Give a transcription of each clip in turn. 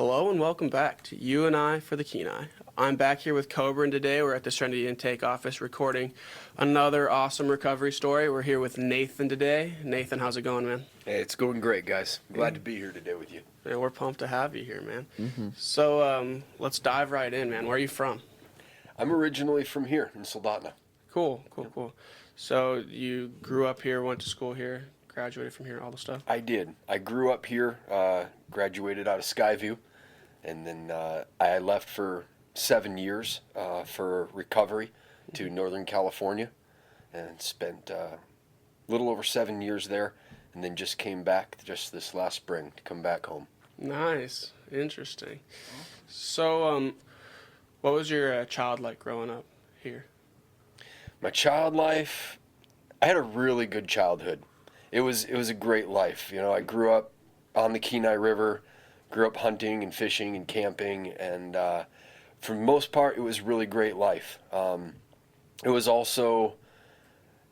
Hello and welcome back to You and I for the Kenai. I'm back here with Koebryn today. We're at the Serenity Intake office recording another awesome recovery story. We're here with Nathan today. Nathan, how's it going, man? Hey, it's going great, guys. Glad to be here today with you. Yeah, we're pumped to have you here, man. So let's dive right in, man. Where are you from? I'm originally from here in Soldotna. Cool. So you grew up here, went to school here, graduated from here, all the stuff? I did. I grew up here, graduated out of Skyview, and then I left for 7 years for recovery to Northern California and spent a little over 7 years there, and then just came back just this last spring to come back home. Nice. Interesting. So what was your child like growing up here? My child life, I had a really good childhood. It was a great life. You know, I grew up on the Kenai River, grew up hunting and fishing and camping, and for the most part, it was really great life. It was also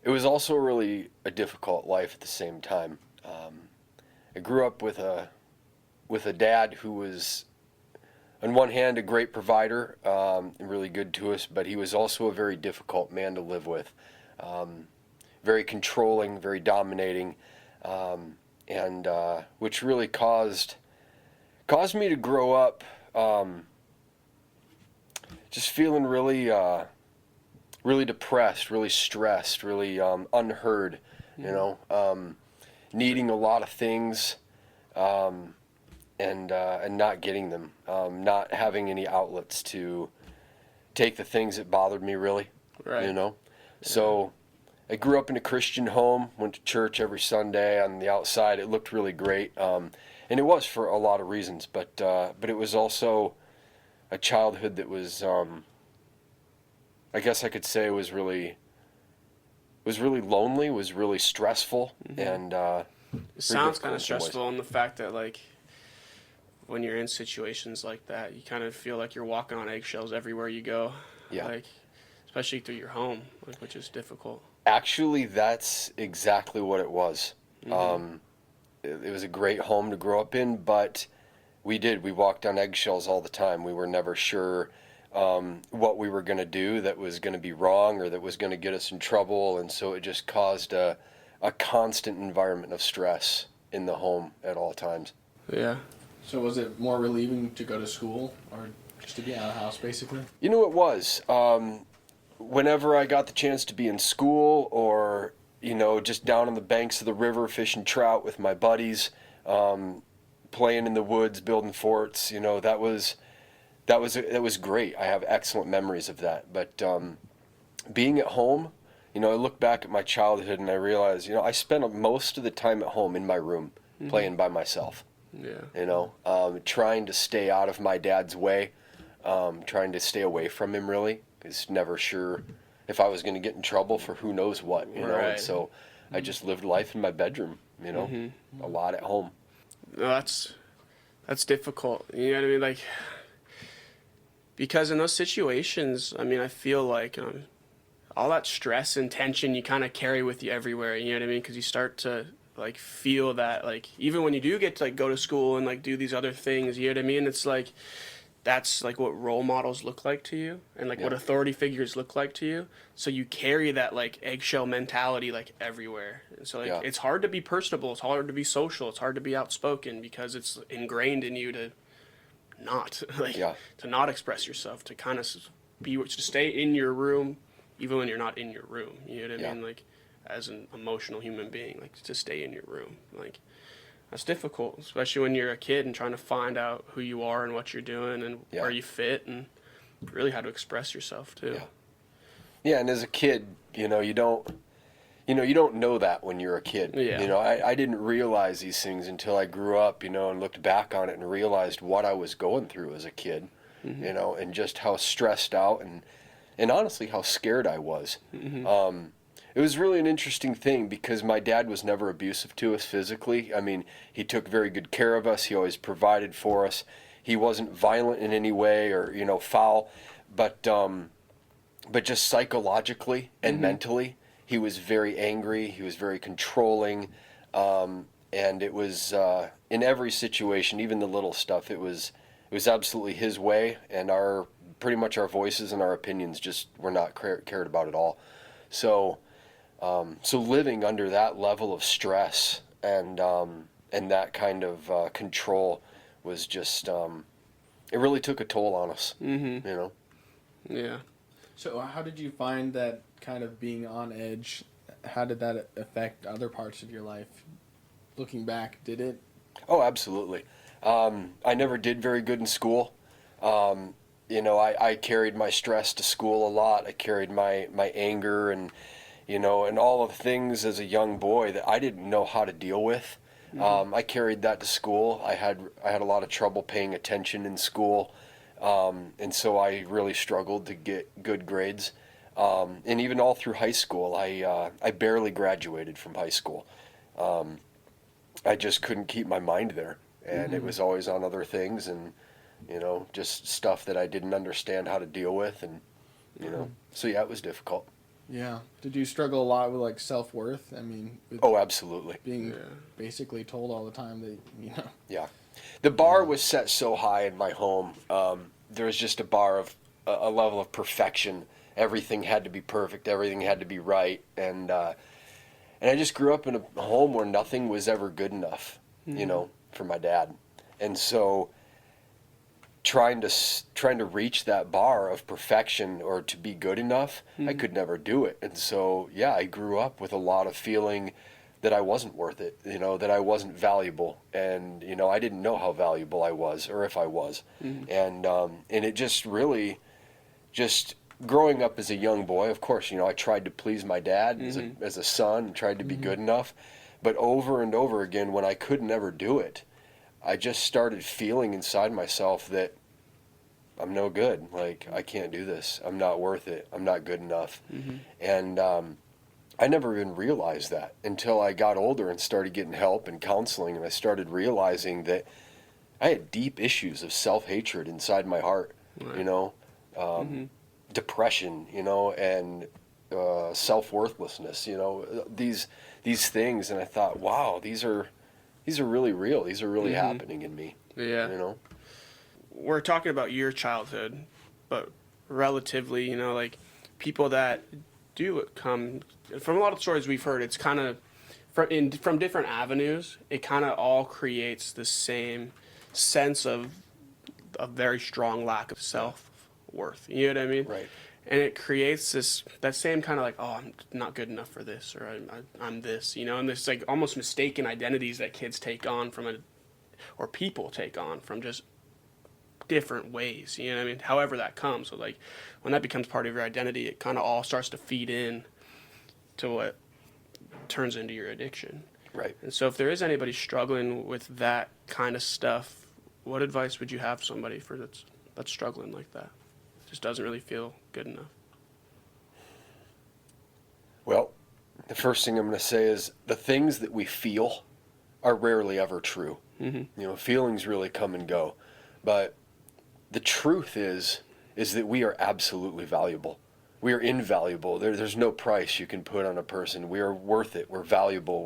really a difficult life at the same time. I grew up with a dad who was, on one hand, a great provider and really good to us, but he was also a very difficult man to live with. Very controlling, very dominating, and which really caused me to grow up just feeling really depressed, really stressed, really unheard, you know, needing a lot of things and not getting them, not having any outlets to take the things that bothered me, really, Right. you know. So I grew up in a Christian home, went to church every Sunday. On the outside, it looked really great, and it was for a lot of reasons. But it was also a childhood that was, I guess I could say, was really lonely, was really stressful, and It sounds kind difficult in of some ways. stressful in the fact that, like, when you're in situations like that, you kind of feel like you're walking on eggshells everywhere you go. Yeah. Like, especially through your home, like, which is difficult. Actually, that's exactly what it was. It was a great home to grow up in, but we walked on eggshells all the time. We were never sure what we were going to do that was going to be wrong or that was going to get us in trouble, and so it just caused a constant environment of stress in the home at all times. Yeah. So was it more relieving to go to school or just to be out of the house, basically? You know, it was. Whenever I got the chance to be in school or, you know, just down on the banks of the river fishing trout with my buddies, playing in the woods, building forts, you know, that was great. I have excellent memories of that. But being at home, you know, I look back at my childhood and I realize, you know, I spent most of the time at home in my room playing by myself. Yeah. You know, trying to stay out of my dad's way, trying to stay away from him, really. Because never sure if I was going to get in trouble for who knows what, you know. Right. And so I just lived life in my bedroom, you know, a lot at home. No, that's difficult. You know what I mean? Like, because in those situations, I mean, I feel like all that stress and tension you kind of carry with you everywhere. You know what I mean? Because you start to like feel that, like, even when you do get to like go to school and like do these other things, you know what I mean? It's like that's like what role models look like to you and like what authority figures look like to you. So you carry that like eggshell mentality like everywhere. And so like it's hard to be personable, it's hard to be social, it's hard to be outspoken because it's ingrained in you to not to not express yourself, to kind of to stay in your room even when you're not in your room. You know what I mean? Like as an emotional human being, like to stay in your room. Like that's difficult, especially when you're a kid and trying to find out who you are and what you're doing and where you fit and really how to express yourself too. Yeah, and as a kid, you don't know that when you're a kid. Yeah. You know, I didn't realize these things until I grew up, you know, and looked back on it and realized what I was going through as a kid, you know, and just how stressed out and honestly how scared I was. It was really an interesting thing because my dad was never abusive to us physically. I mean, he took very good care of us. He always provided for us. He wasn't violent in any way or, you know, foul, but just psychologically and mentally, he was very angry. He was very controlling, and it was in every situation, even the little stuff. It was it was absolutely his way, and pretty much our voices and our opinions just were not cared about at all. So so living under that level of stress and that kind of control was just it really took a toll on us. You know. Yeah. So how did you find that kind of being on edge? How did that affect other parts of your life? Looking back, did it? Oh, absolutely. I never did very good in school. You know, I carried my stress to school a lot. I carried my anger and, you know, and all of the things as a young boy that I didn't know how to deal with. I carried that to school. I had a lot of trouble paying attention in school, and so I really struggled to get good grades. And even all through high school, I barely graduated from high school. I just couldn't keep my mind there, and it was always on other things, and you know, just stuff that I didn't understand how to deal with, and you know, so yeah, it was difficult. Yeah. Did you struggle a lot with like self-worth? I mean, with Oh, absolutely. being basically told all the time that, you know. Yeah, the bar was set so high in my home. There was just a bar of a level of perfection. Everything had to be perfect. Everything had to be right, and I just grew up in a home where nothing was ever good enough, you know, for my dad, and so trying to reach that bar of perfection or to be good enough, I could never do it. And so, yeah, I grew up with a lot of feeling that I wasn't worth it, you know, that I wasn't valuable. And, you know, I didn't know how valuable I was or if I was. And it just really, just growing up as a young boy, of course, you know, I tried to please my dad as a son and tried to be good enough. But over and over again, when I could never do it, I just started feeling inside myself that I'm no good. Like, I can't do this. I'm not worth it. I'm not good enough. And I never even realized that until I got older and started getting help and counseling, and I started realizing that I had deep issues of self-hatred inside my heart, you know, depression, you know, and self-worthlessness, you know, these things. And I thought, wow, these are really real. These are really happening in me. Yeah. You know? We're talking about your childhood, but relatively, you know, like people that do come from a lot of stories we've heard, it's kind of from different avenues, it kind of all creates the same sense of a very strong lack of self-worth. You know what I mean? Right. And it creates that same kind of like, oh, I'm not good enough for this, or I'm this, you know, and this like almost mistaken identities that kids take on or people take on from just different ways, you know what I mean? However that comes. So like when that becomes part of your identity, it kind of all starts to feed in to what turns into your addiction. Right. And so if there is anybody struggling with that kind of stuff, what advice would you have somebody that's struggling like that? Just doesn't really feel good enough. Well, the first thing I'm going to say is the things that we feel are rarely ever true. You know, feelings really come and go. But the truth is that we are absolutely valuable. We are invaluable. There's no price you can put on a person. We are worth it. We're valuable.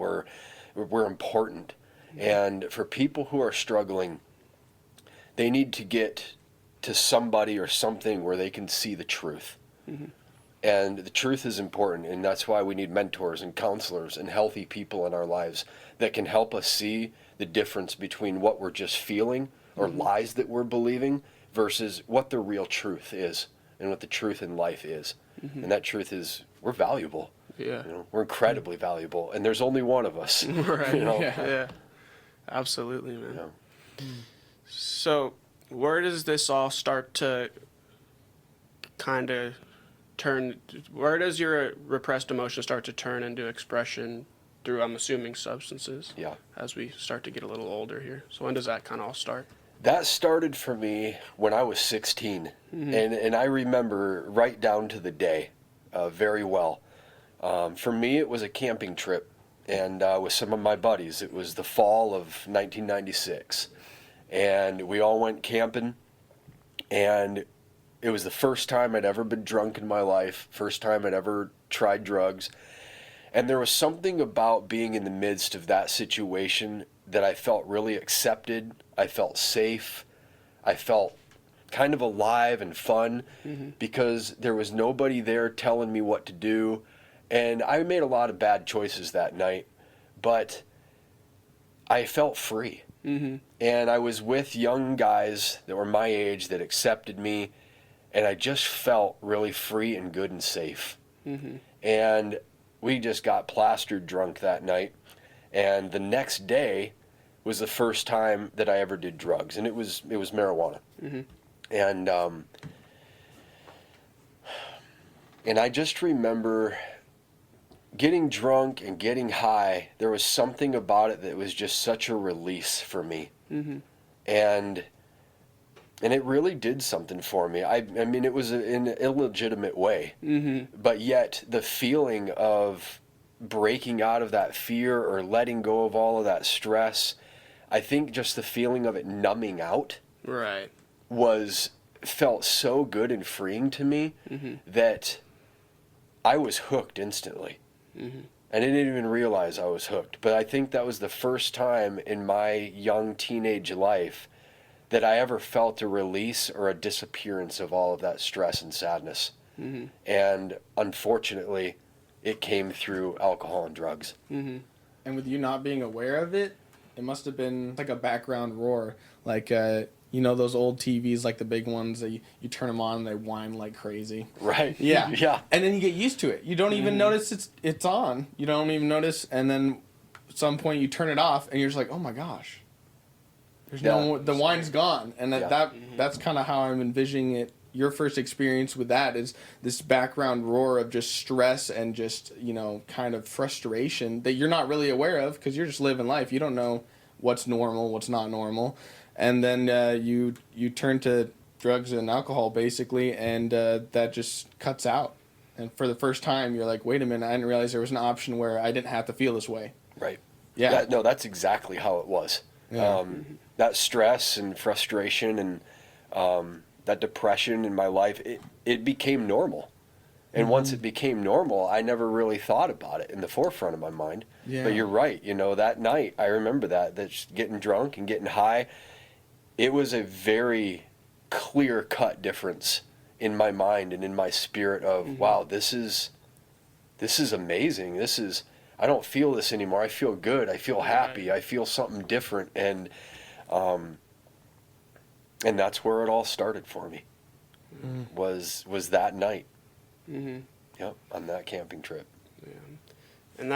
We're important. And for people who are struggling, they need to get to somebody or something where they can see the truth. And the truth is important, and that's why we need mentors and counselors and healthy people in our lives that can help us see the difference between what we're just feeling or lies that we're believing versus what the real truth is and what the truth in life is. And that truth is we're valuable. Yeah. You know, we're incredibly valuable, and there's only one of us. Right. You know? Yeah. Absolutely, man. You know? So where does this all start to kind of where does your repressed emotion start to turn into expression through, I'm assuming, substances? Yeah. As we start to get a little older here. So when does that kind of all start? That started for me when I was 16, and I remember right down to the day very well. For me, it was a camping trip, and with some of my buddies. It was the fall of 1996, and we all went camping, and it was the first time I'd ever been drunk in my life, first time I'd ever tried drugs, and there was something about being in the midst of that situation that I felt really accepted. I felt safe. I felt kind of alive and fun because there was nobody there telling me what to do. And I made a lot of bad choices that night, but I felt free. And I was with young guys that were my age that accepted me, and I just felt really free and good and safe. And we just got plastered drunk that night. And the next day was the first time that I ever did drugs, and it was marijuana. And I just remember getting drunk and getting high. There was something about it that was just such a release for me. And it really did something for me. I mean, it was in an illegitimate way. But yet the feeling of breaking out of that fear or letting go of all of that stress, I think just the feeling of it numbing out felt so good and freeing to me that I was hooked instantly. I didn't even realize I was hooked. But I think that was the first time in my young teenage life that I ever felt a release or a disappearance of all of that stress and sadness. And unfortunately, it came through alcohol and drugs. And with you not being aware of it, it must have been like a background roar. Like, you know those old TVs, like the big ones that you turn them on and they whine like crazy. Right. Yeah. Yeah. And then you get used to it. You don't even notice it's on. You don't even notice. And then at some point you turn it off and you're just like, oh my gosh. The wine's gone. And that's kind of how I'm envisioning it. Your first experience with that is this background roar of just stress and just, you know, kind of frustration that you're not really aware of because you're just living life. You don't know what's normal, what's not normal. And then you turn to drugs and alcohol, basically, and that just cuts out. And for the first time, you're like, wait a minute, I didn't realize there was an option where I didn't have to feel this way. Right. Yeah. No, that's exactly how it was. Yeah. That stress and frustration and that depression in my life, it became normal. And once it became normal, I never really thought about it in the forefront of my mind. Yeah. But you're right. You know, that night, I remember that just getting drunk and getting high, it was a very clear-cut difference in my mind and in my spirit of, wow, this is amazing. I don't feel this anymore. I feel good. I feel happy. I feel something different. And that's where it all started for me, was that night. Yep, on that camping trip. Yeah. And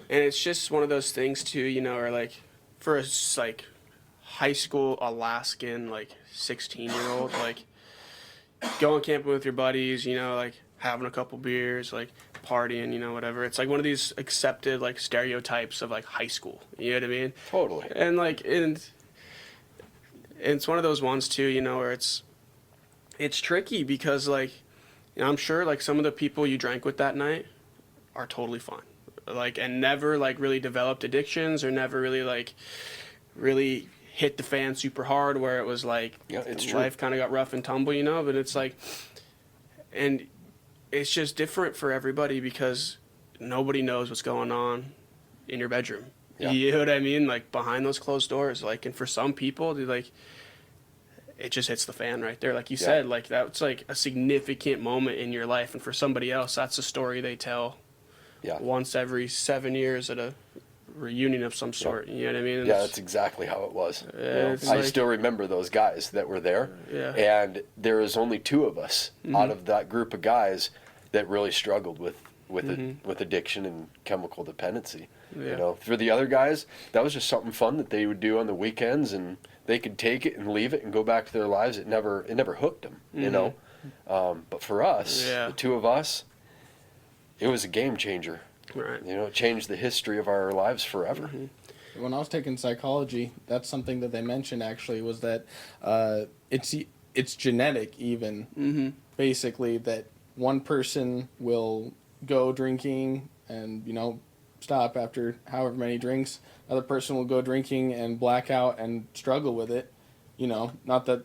it's just one of those things too, you know, or like for a like high school Alaskan, like 16-year-old, like going camping with your buddies, you know, like having a couple beers, like partying, you know, whatever. It's like one of these accepted like stereotypes of like high school. You know what I mean? Totally. And like, and it's one of those ones too, you know, where it's tricky because like, you know, I'm sure like some of the people you drank with that night are totally fine, like, and never like really developed addictions or never really hit the fan super hard where it was like life kind of got rough and tumble, you know. But it's like, and it's just different for everybody because nobody knows what's going on in your bedroom. Yeah. You know what I mean? Like behind those closed doors, like, and for some people, they like, it just hits the fan right there. Like you said, like that's like a significant moment in your life. And for somebody else, that's a story they tell once every 7 years at a reunion of some sort. You know what I mean? And that's exactly how it was. I like, still remember those guys that were there. Yeah. And there was only two of us out of that group of guys that really struggled with addiction and chemical dependency. Yeah. You know, for the other guys, that was just something fun that they would do on the weekends, and they could take it and leave it and go back to their lives. It never hooked them, you know. But for us, the two of us, it was a game changer. Right. You know, it changed the history of our lives forever. When I was taking psychology, that's something that they mentioned actually was that it's genetic even. Basically, that one person will go drinking and, you know, stop after however many drinks. Other person will go drinking and black out and struggle with it. You know, not that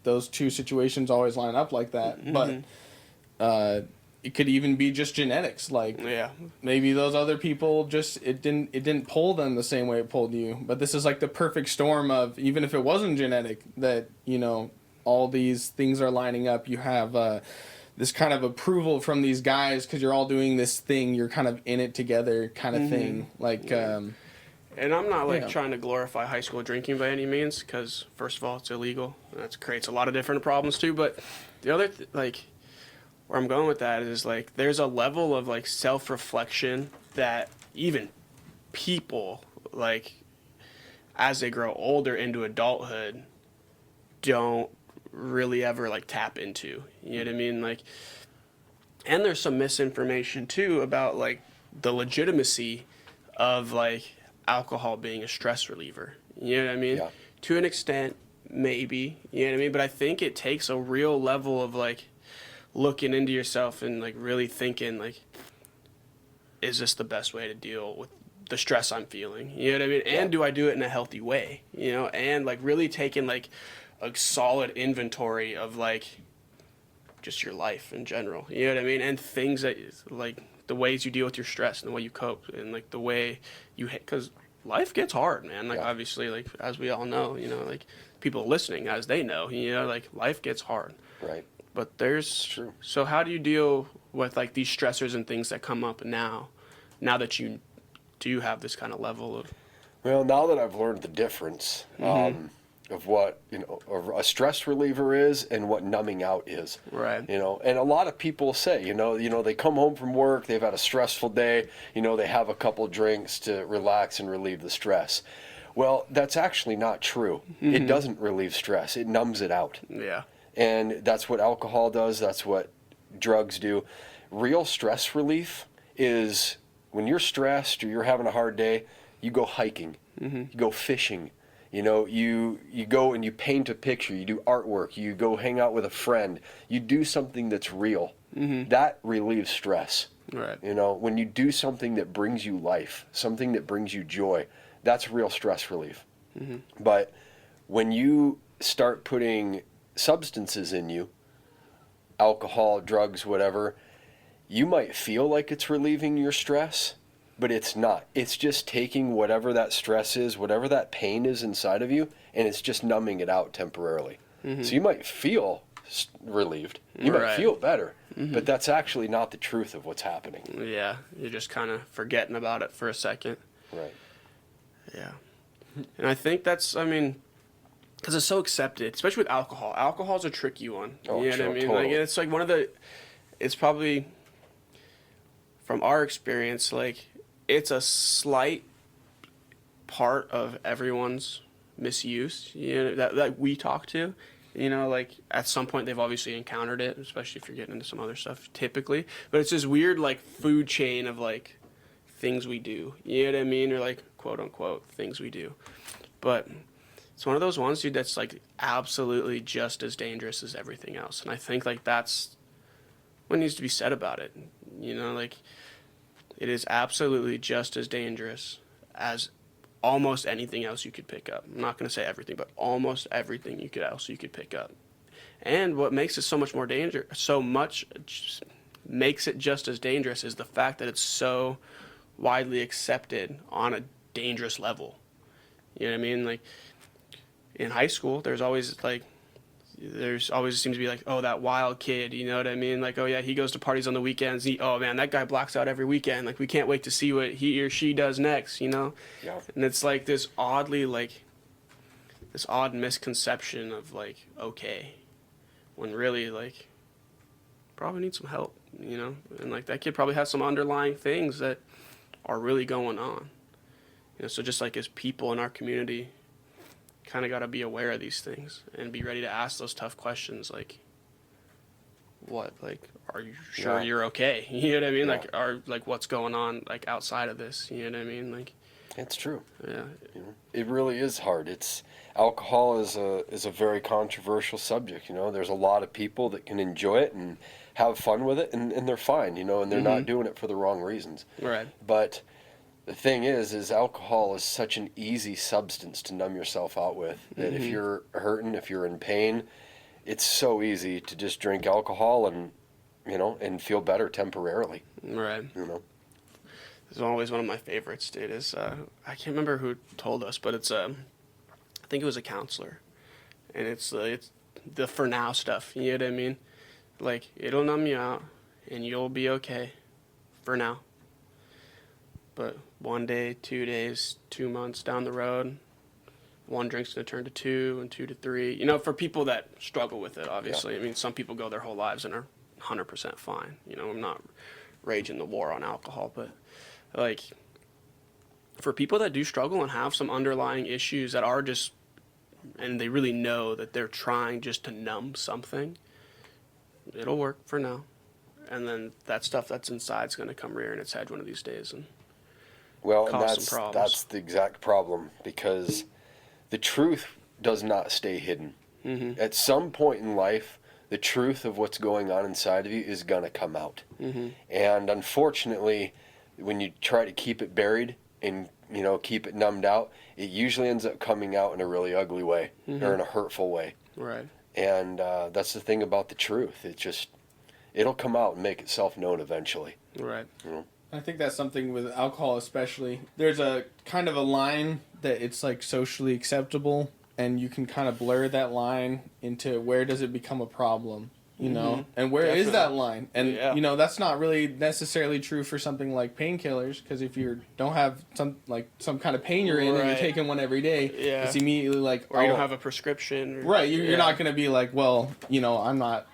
those two situations always line up like that, but it could even be just genetics. Like, Yeah. maybe those other people just it didn't pull them the same way it pulled you. But this is like the perfect storm of, even if it wasn't genetic, that, you know, all these things are lining up. You have this kind of approval from these guys because you're all doing this thing. You're kind of in it together, kind of thing. Like, And I'm not like Yeah. trying to glorify high school drinking by any means, because first of all, it's illegal. And that creates a lot of different problems too. But the other like, where I'm going with that is like, there's a level of like self-reflection that even people like, as they grow older into adulthood, don't really ever like tap into. You know what I mean? Like, and there's some misinformation too about like the legitimacy of like alcohol being a stress reliever. You know what I mean? Yeah. To an extent, maybe. You know what I mean? But I think it takes a real level of like looking into yourself and like really thinking like, is this the best way to deal with the stress I'm feeling? You know what I mean? And do I do it in a healthy way? You know, and like really taking like a solid inventory of like just your life in general. You know what I mean? And things that like the ways you deal with your stress and the way you cope and like the way you hit, because life gets hard, man. Like obviously, like as we all know, you know, like people listening, as they know, you know, like life gets hard. Right. But there's True. So how do you deal with like these stressors and things that come up now that you do have this kind of level of? Well, now that I've learned the difference of what, you know, a stress reliever is and what numbing out is. Right. You know, and a lot of people say, you know, they come home from work, they've had a stressful day, you know, they have a couple drinks to relax and relieve the stress. Well, that's actually not true. It doesn't relieve stress. It numbs it out. Yeah. And that's what alcohol does. That's what drugs do. Real stress relief is when you're stressed or you're having a hard day, you go hiking, you go fishing, you know, you go and you paint a picture, you do artwork, you go hang out with a friend, you do something that's real. That relieves stress. Right. You know, when you do something that brings you life, something that brings you joy, that's real stress relief. But when you start putting substances in you, alcohol, drugs, whatever, you might feel like it's relieving your stress, but it's not. It's just taking whatever that stress is, whatever that pain is inside of you, and it's just numbing it out temporarily. So you might feel relieved. You might Right. feel better, but that's actually not the truth of what's happening. Yeah. You're just kind of forgetting about it for a second. Right. Yeah. And I think that's, I mean, because it's so accepted, especially with alcohol. Alcohol's a tricky one. Oh, you know sure, what I mean? totally. Like, it's like one of the, it's probably, from our experience, like, it's a slight part of everyone's misuse, you know, that we talk to. You know, like, at some point they've obviously encountered it, especially if you're getting into some other stuff, typically. But it's this weird, like, food chain of, like, things we do. You know what I mean? Or, like, quote-unquote, things we do. But it's one of those ones, dude, that's, like, absolutely just as dangerous as everything else. And I think, like, that's what needs to be said about it. You know, like, it is absolutely just as dangerous as almost anything else you could pick up. I'm not going to say everything, but almost everything you could pick up. And what makes it so much more makes it just as dangerous is the fact that it's so widely accepted on a dangerous level. You know what I mean? Like, in high school, there's always seems to be like, oh, that wild kid, you know what I mean? Like, oh yeah, he goes to parties on the weekends. Oh man, that guy blacks out every weekend. Like, we can't wait to see what he or she does next, you know? Yeah. And it's like this odd misconception of like, okay, when really like, probably need some help, you know? And like, that kid probably has some underlying things that are really going on. You know, so just like as people in our community, kind of got to be aware of these things and be ready to ask those tough questions, like, what, like, are you sure you're okay? You know what I mean? Yeah. Like, what's going on, like, outside of this? You know what I mean? Like, It's true. yeah. You know, it really is hard. Alcohol is a very controversial subject. You know, there's a lot of people that can enjoy it and have fun with it, and they're fine. You know, and they're not doing it for the wrong reasons. Right. But the thing is alcohol is such an easy substance to numb yourself out with that if you're hurting, if you're in pain, it's so easy to just drink alcohol and you know, and feel better temporarily. Right. You know. It's always one of my favorites, dude. Is I can't remember who told us, but it's I think it was a counselor, and it's the for now stuff. You know what I mean? Like, it'll numb you out, and you'll be okay, for now. But 1 day, 2 days, 2 months down the road, one drink's gonna turn to two, and two to three. You know, for people that struggle with it, obviously. Yeah. I mean, some people go their whole lives and are 100% fine. You know, I'm not raging the war on alcohol, but like, for people that do struggle and have some underlying issues that are just, and they really know that they're trying just to numb something, it'll work for now. And then that stuff that's inside is going to come rearing its head one of these days and Well, and cause some problems. that's the exact problem, because the truth does not stay hidden. Mm-hmm. At some point in life, the truth of what's going on inside of you is going to come out. Mm-hmm. And unfortunately, when you try to keep it buried and, you know, keep it numbed out, it usually ends up coming out in a really ugly way, Mm-hmm. or in a hurtful way. Right. And that's the thing about the truth. It'll come out and make itself known eventually. Right. You know? I think that's something with alcohol especially. There's a kind of a line that it's like socially acceptable, and you can kind of blur that line into where does it become a problem, you know? And where is that line? And, you know, that's not really necessarily true for something like painkillers, because if you don't have some kind of pain you're in and you're taking one every day, it's immediately like... Or you don't have a prescription. Or, right, you're not going to be like, well, you know, I'm not,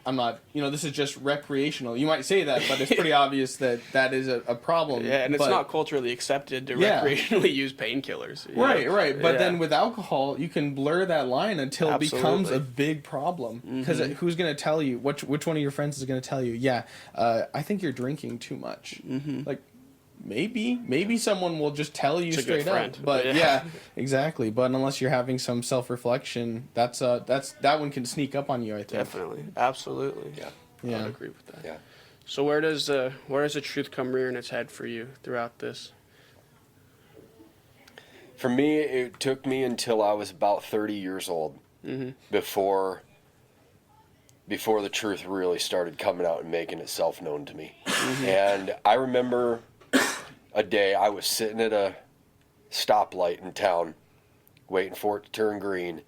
you know, this is just recreational. You might say that, but it's pretty obvious that is a problem. Yeah, and it's not culturally accepted to recreationally use painkillers. Right. But then with alcohol, you can blur that line until it becomes a big problem. Because who's going to tell you, which one of your friends is going to tell you, I think you're drinking too much. Like, maybe someone will just tell you straight up. But exactly. But unless you're having some self-reflection, that one can sneak up on you, I think. Definitely. Absolutely. Yeah. I would agree with that. Yeah. So where does the truth come rearing its head for you throughout this? For me, it took me until I was about 30 years old before the truth really started coming out and making itself known to me. And I remember a day I was sitting at a stoplight in town waiting for it to turn green,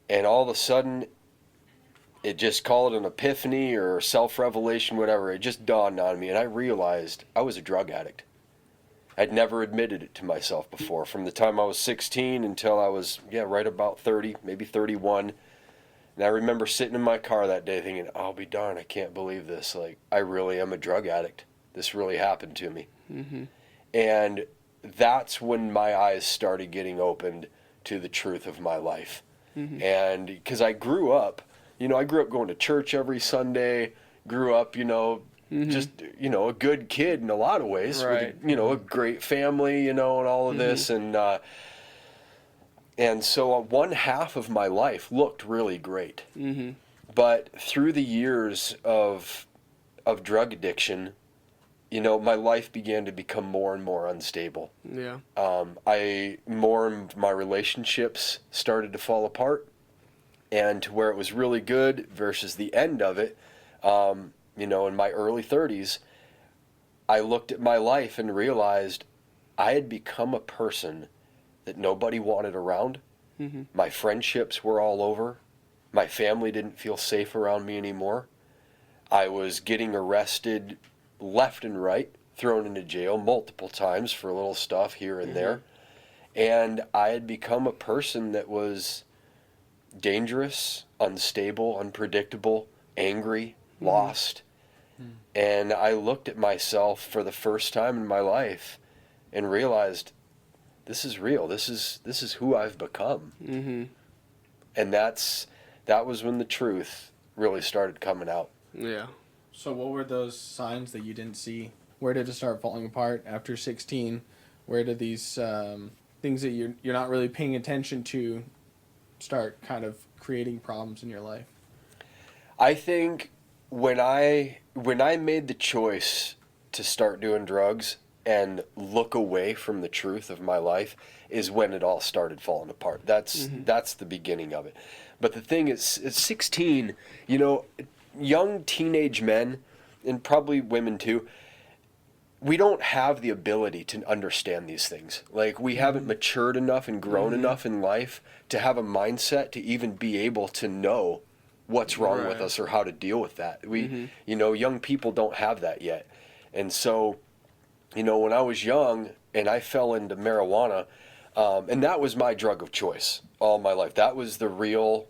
and all of a sudden, it just, call it an epiphany or self-revelation, whatever, it just dawned on me, and I realized I was a drug addict. I'd never admitted it to myself before. From the time I was 16 until I was, right about 30, maybe 31. And I remember sitting in my car that day thinking, I'll be darned, I can't believe this. Like, I really am a drug addict. This really happened to me. And that's when my eyes started getting opened to the truth of my life. And because I grew up going to church every Sunday, grew up, just, a good kid in a lot of ways. Right. With, a great family, and all of this. And so one half of my life looked really great. But through the years of drug addiction, my life began to become more and more unstable. Yeah. More of my relationships started to fall apart, and to where it was really good versus the end of it, in my early 30s, I looked at my life and realized I had become a person that nobody wanted around. My friendships were all over. My family didn't feel safe around me anymore. I was getting arrested left and right, thrown into jail multiple times for little stuff here and there. And I had become a person that was dangerous, unstable, unpredictable, angry, lost. And I looked at myself for the first time in my life and realized, this is real. This is who I've become. And that was when the truth really started coming out. Yeah. So what were those signs that you didn't see? Where did it start falling apart after 16? Where did these things that you're not really paying attention to start kind of creating problems in your life? I think when I made the choice to start doing drugs and look away from the truth of my life is when it all started falling apart. That's the beginning of it. But the thing is, at 16, young teenage men, and probably women too, we don't have the ability to understand these things. Like, we haven't matured enough and grown enough in life to have a mindset to even be able to know what's wrong with us or how to deal with that. We, you know, young people don't have that yet. And so, you know, when I was young and I fell into marijuana, and that was my drug of choice all my life. That was the real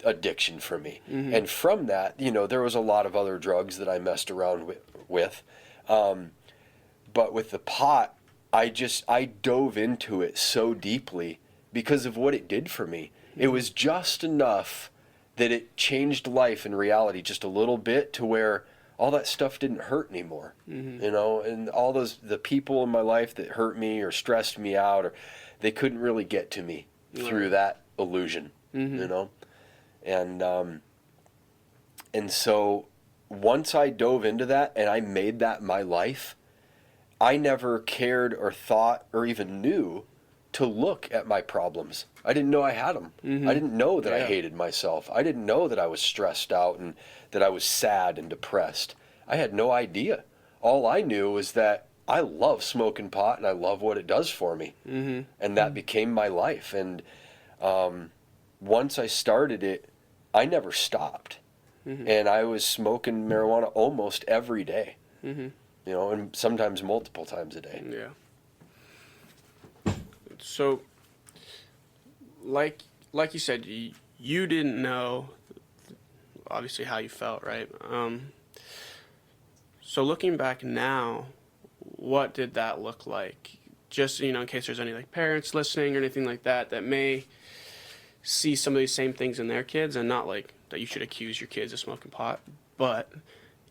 addiction for me. And from that, you know, there was a lot of other drugs that I messed around with. But with the pot, I dove into it so deeply because of what it did for me. It was just enough that it changed life in reality just a little bit to where all that stuff didn't hurt anymore. You know, and all the people in my life that hurt me or stressed me out, or they couldn't really get to me through that illusion, you know? And so once I dove into that and I made that my life, I never cared or thought or even knew to look at my problems. I didn't know I had them. I didn't know that I hated myself. I didn't know that I was stressed out and that I was sad and depressed. I had no idea. All I knew was that I love smoking pot and I love what it does for me. And that became my life. And once I started it, I never stopped. And I was smoking marijuana almost every day. You know, and sometimes multiple times a day. Yeah. So, like you said, you didn't know, obviously, how you felt, right? So looking back now, what did that look like? Just, you know, in case there's any like parents listening or anything like that that may see some of these same things in their kids, and not like that you should accuse your kids of smoking pot, but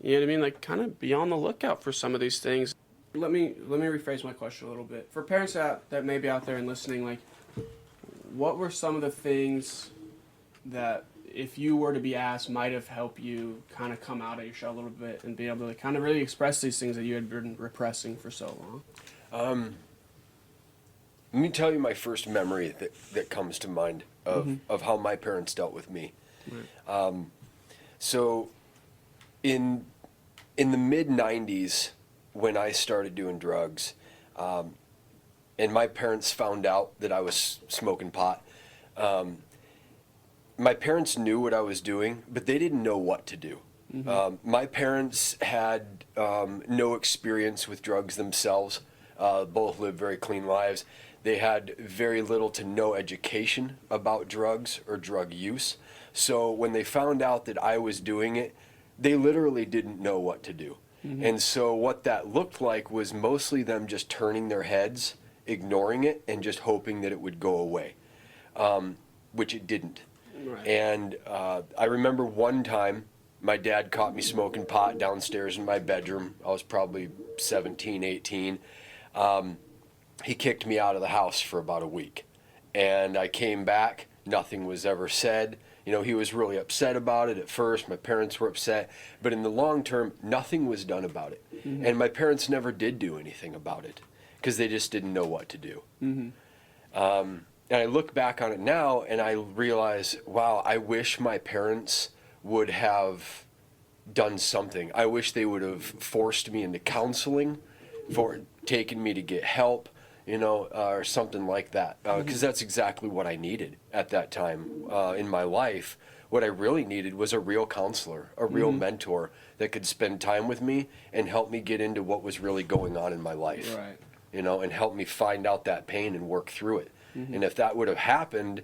you know what I mean? Like, kind of be on the lookout for some of these things. Let me rephrase my question a little bit. For parents that may be out there and listening, like, what were some of the things that, if you were to be asked, might have helped you kind of come out of your shell a little bit and be able to like, kind of really express these things that you had been repressing for so long? Let me tell you my first memory that comes to mind of how my parents dealt with me. So in the mid-90s, when I started doing drugs, and my parents found out that I was smoking pot, my parents knew what I was doing, but they didn't know what to do. My parents had no experience with drugs themselves. Both lived very clean lives. They had very little to no education about drugs or drug use. So when they found out that I was doing it, they literally didn't know what to do. And so what that looked like was mostly them just turning their heads, ignoring it, and just hoping that it would go away, which it didn't. Right. And I remember one time my dad caught me smoking pot downstairs in my bedroom. I was probably 17, 18. He kicked me out of the house for about a week. And I came back, nothing was ever said. You know, he was really upset about it at first. My parents were upset. But in the long term, nothing was done about it. And my parents never did do anything about it because they just didn't know what to do. And I look back on it now and I realize, wow, I wish my parents would have done something. I wish they would have forced me into counseling, for taking me to get help, you know, or something like that. Because that's exactly what I needed at that time in my life. What I really needed was a real counselor, a real mentor that could spend time with me and help me get into what was really going on in my life. Right. You know, and help me find out that pain and work through it. And if that would have happened,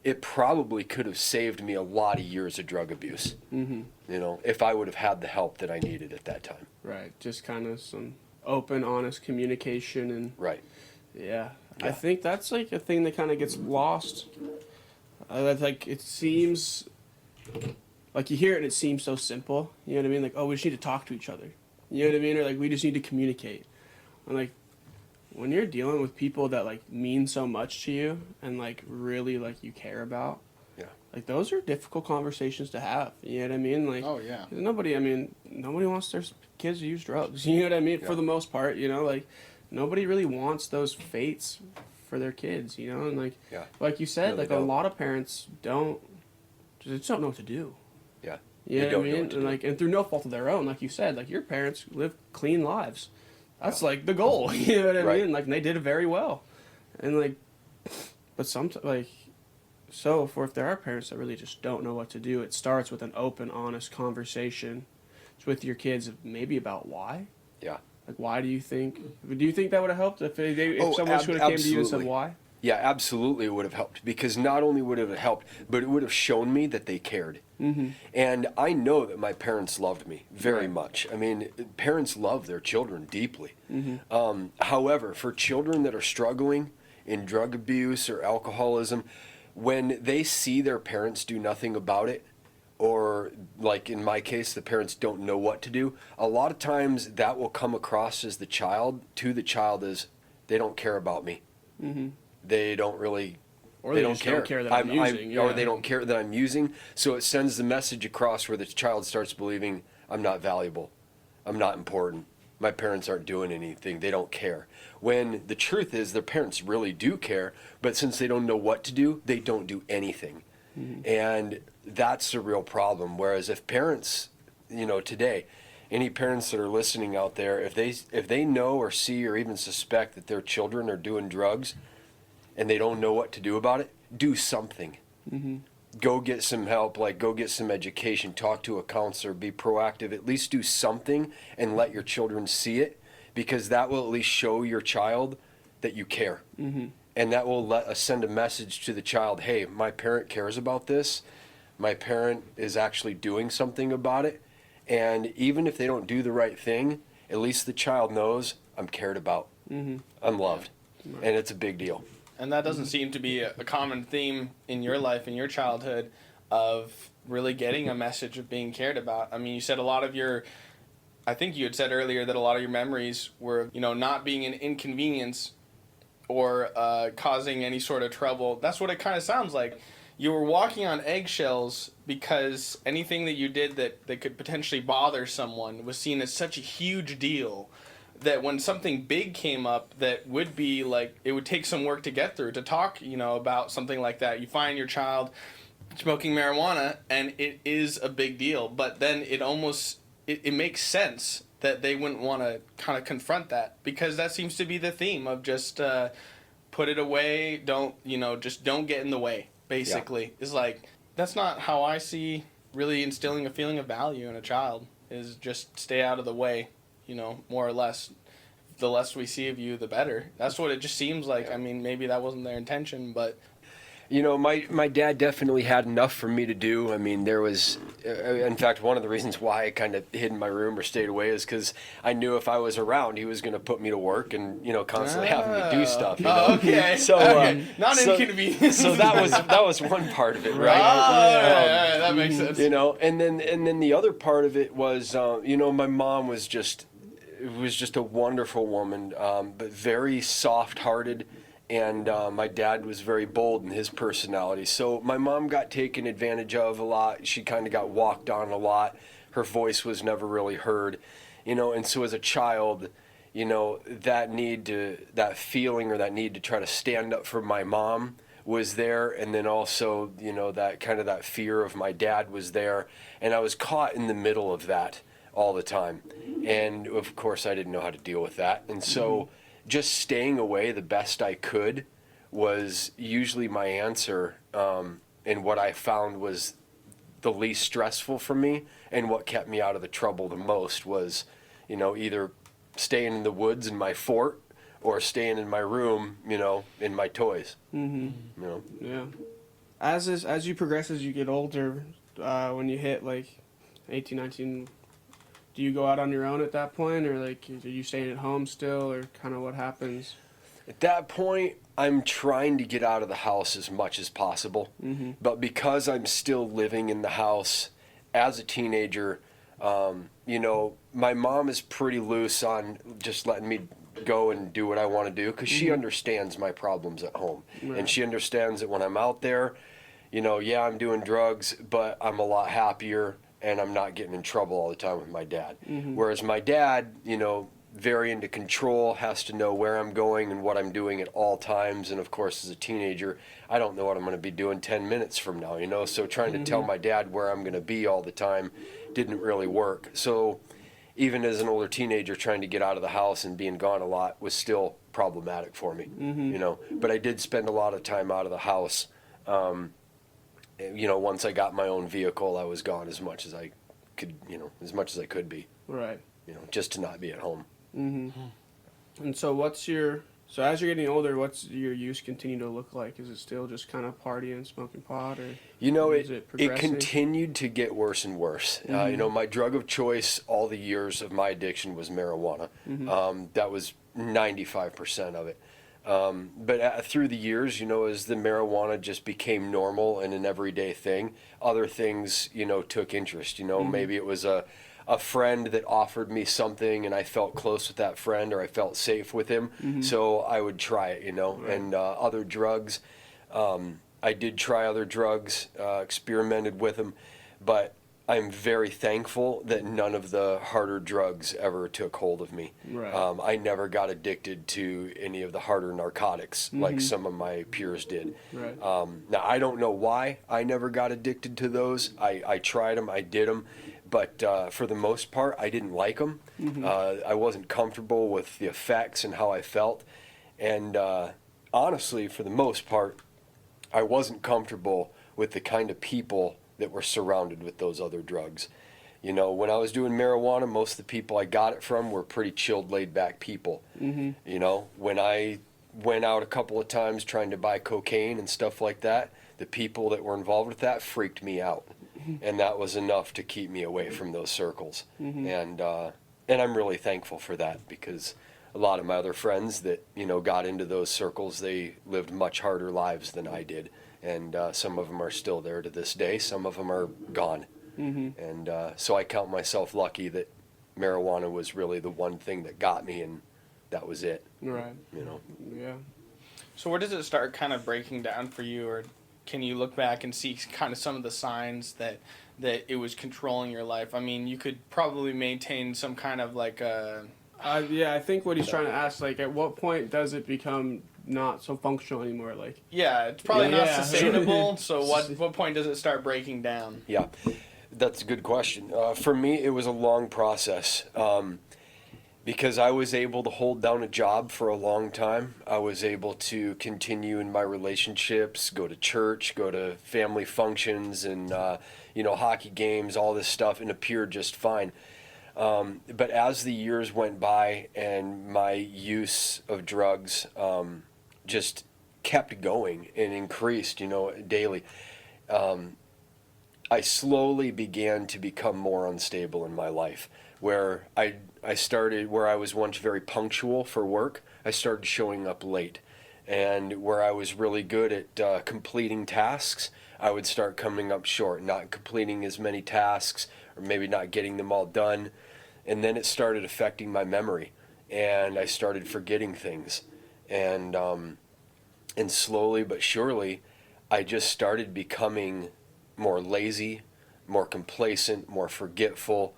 it probably could have saved me a lot of years of drug abuse. You know, if I would have had the help that I needed at that time. Right. Just kind of some open, honest communication and Right. Yeah. I think that's like a thing that kind of gets lost. That's like, it seems like you hear it and it seems so simple. You know what I mean? Like, oh, we just need to talk to each other. You know what I mean? Or like, we just need to communicate. And like, when you're dealing with people that like mean so much to you and like really like you care about, like those are difficult conversations to have. You know what I mean? Like, Oh, yeah. nobody wants their kids to use drugs. You know what I mean? For the most part, you know, like nobody really wants those fates for their kids, you know? And like you said, Really like don't. a lot of parents just don't know what to do. Yeah. You know don't what I know mean? what to And do. like, and through no fault of their own, like you said, like your parents live clean lives. That's like the goal. You know what I Right. mean? Like, and they did it very well. And like, but sometimes like, so for if there are parents that really just don't know what to do, it starts with an open, honest conversation with your kids, maybe about why. Yeah. Like, why do you think? Do you think that would have helped if if someone would have came to you and said absolutely. why? Yeah, absolutely, it would have helped, because not only would it have helped, but it would have shown me that they cared. Mm-hmm. And I know that my parents loved me very much. I mean, parents love their children deeply. Mm-hmm. However, for children that are struggling in drug abuse or alcoholism, when they see their parents do nothing about it, or like in my case, the parents don't know what to do, a lot of times that will come across as to the child as they don't care about me. Mm-hmm. They don't really, Or they they don't just care. don't care that I'm using. Or Yeah. they don't care that I'm using. So it sends the message across where the child starts believing I'm not valuable, I'm not important, my parents aren't doing anything, they don't care. When the truth is their parents really do care, but since they don't know what to do, they don't do anything. Mm-hmm. And that's the real problem. Whereas if parents, today, any parents that are listening out there, if they know or see or even suspect that their children are doing drugs and they don't know what to do about it, do something. Mm-hmm. Go get some help, like go get some education, talk to a counselor, be proactive, at least do something and let your children see it, because that will at least show your child that you care. Mm-hmm. And that will send a message to the child, hey, my parent cares about this. My parent is actually doing something about it. And even if they don't do the right thing, at least the child knows I'm cared about. Mm-hmm. I'm loved. Yeah. And it's a big deal. And that doesn't seem to be a common theme in your life, in your childhood, of really getting a message of being cared about. I mean, you said I think you had said earlier that a lot of your memories were, not being an inconvenience or causing any sort of trouble. That's what it kind of sounds like. You were walking on eggshells because anything that you did that could potentially bother someone was seen as such a huge deal that when something big came up that would be like, it would take some work to get through, to talk, about something like that. You find your child smoking marijuana and it is a big deal, but then it makes sense that they wouldn't want to kind of confront that, because that seems to be the theme of just put it away, just don't get in the way, basically. Yeah. It's like, that's not how I see really instilling a feeling of value in a child, is just stay out of the way, more or less. The less we see of you, the better. That's what it just seems like. Yeah. I mean, maybe that wasn't their intention, but... My dad definitely had enough for me to do. I mean, there was, in fact, one of the reasons why I kind of hid in my room or stayed away is because I knew if I was around, he was going to put me to work and, constantly having me do stuff. Okay. So, not inconvenient. So that was one part of it, right? Right. That makes sense. And then the other part of it was, my mom was just a wonderful woman, but very soft-hearted. And my dad was very bold in his personality. So my mom got taken advantage of a lot. She kind of got walked on a lot. Her voice was never really heard. And so as a child, that feeling or that need to try to stand up for my mom was there. And then also, that kind of that fear of my dad was there. And I was caught in the middle of that all the time. And of course, I didn't know how to deal with that. And so... just staying away the best I could was usually my answer, and what I found was the least stressful for me, and what kept me out of the trouble the most was, either staying in the woods in my fort or staying in my room, in my toys. Mm-hmm. Yeah. As you progress, as you get older, when you hit like 18, 19, do you go out on your own at that point, or like are you staying at home still, or kind of what happens? At that point, I'm trying to get out of the house as much as possible. Mm-hmm. But because I'm still living in the house as a teenager, my mom is pretty loose on just letting me go and do what I want to do, because she understands my problems at home. Right. And she understands that when I'm out there, I'm doing drugs, but I'm a lot happier and I'm not getting in trouble all the time with my dad. Mm-hmm. Whereas my dad, very into control, has to know where I'm going and what I'm doing at all times. And of course, as a teenager, I don't know what I'm going to be doing 10 minutes from now, you know? So trying to tell my dad where I'm going to be all the time didn't really work. So even as an older teenager, trying to get out of the house and being gone a lot was still problematic for me, you know? But I did spend a lot of time out of the house. You know, once I got my own vehicle, I was gone as much as I could, you know, as much as I could be. Right. You know, just to not be at home. And so as you're getting older, what's your use continue to look like? Is it still just kind of partying, smoking pot, or you know, is it progressing? continued to get worse and worse. You know, my drug of choice all the years of my addiction was marijuana. That was 95% of it. But through the years, you know, as the marijuana just became normal and an everyday thing, other things, you know, took interest. You know, maybe it was a friend that offered me something and I felt close with that friend, or I felt safe with him, so I would try it, you know. Right. And other drugs, I did try other drugs, experimented with them, but I'm very thankful that none of the harder drugs ever took hold of me. Right. I never got addicted to any of the harder narcotics like some of my peers did. Right. Now, I don't know why I never got addicted to those. I tried them, I did them, but for the most part, I didn't like them. I wasn't comfortable with the effects and how I felt. And honestly, for the most part, I wasn't comfortable with the kind of people that were surrounded with those other drugs. You know, when I was doing marijuana, most of the people I got it from were pretty chilled, laid-back people. You know, when I went out a couple of times trying to buy cocaine and stuff like that, the people that were involved with that freaked me out. And that was enough to keep me away from those circles. And I'm really thankful for that, because a lot of my other friends that, you know, got into those circles, they lived much harder lives than I did. And some of them are still there to this day. Some of them are gone. And so I count myself lucky that marijuana was really the one thing that got me, and that was it. Right. You know? Yeah. So where does it start kind of breaking down for you, or can you look back and see kind of some of the signs that it was controlling your life? I mean, you could probably maintain some kind of like a... Yeah, I think what he's trying to ask, like, at what point does it become not so functional anymore? Like, yeah, it's probably not Yeah. sustainable. So what point does it start breaking down? Yeah, that's a good question. For me, it was a long process, because I was able to hold down a job for a long time. I was able to continue in my relationships, go to church, go to family functions, and you know, hockey games, all this stuff, and appear just fine. But as the years went by and my use of drugs just kept going and increased, you know, daily, I slowly began to become more unstable in my life, where I started, where I was once very punctual for work, I started showing up late. And where I was really good at completing tasks, I would start coming up short, not completing as many tasks, or maybe not getting them all done. And then it started affecting my memory, and I started forgetting things. And slowly but surely, I just started becoming more lazy, more complacent, more forgetful,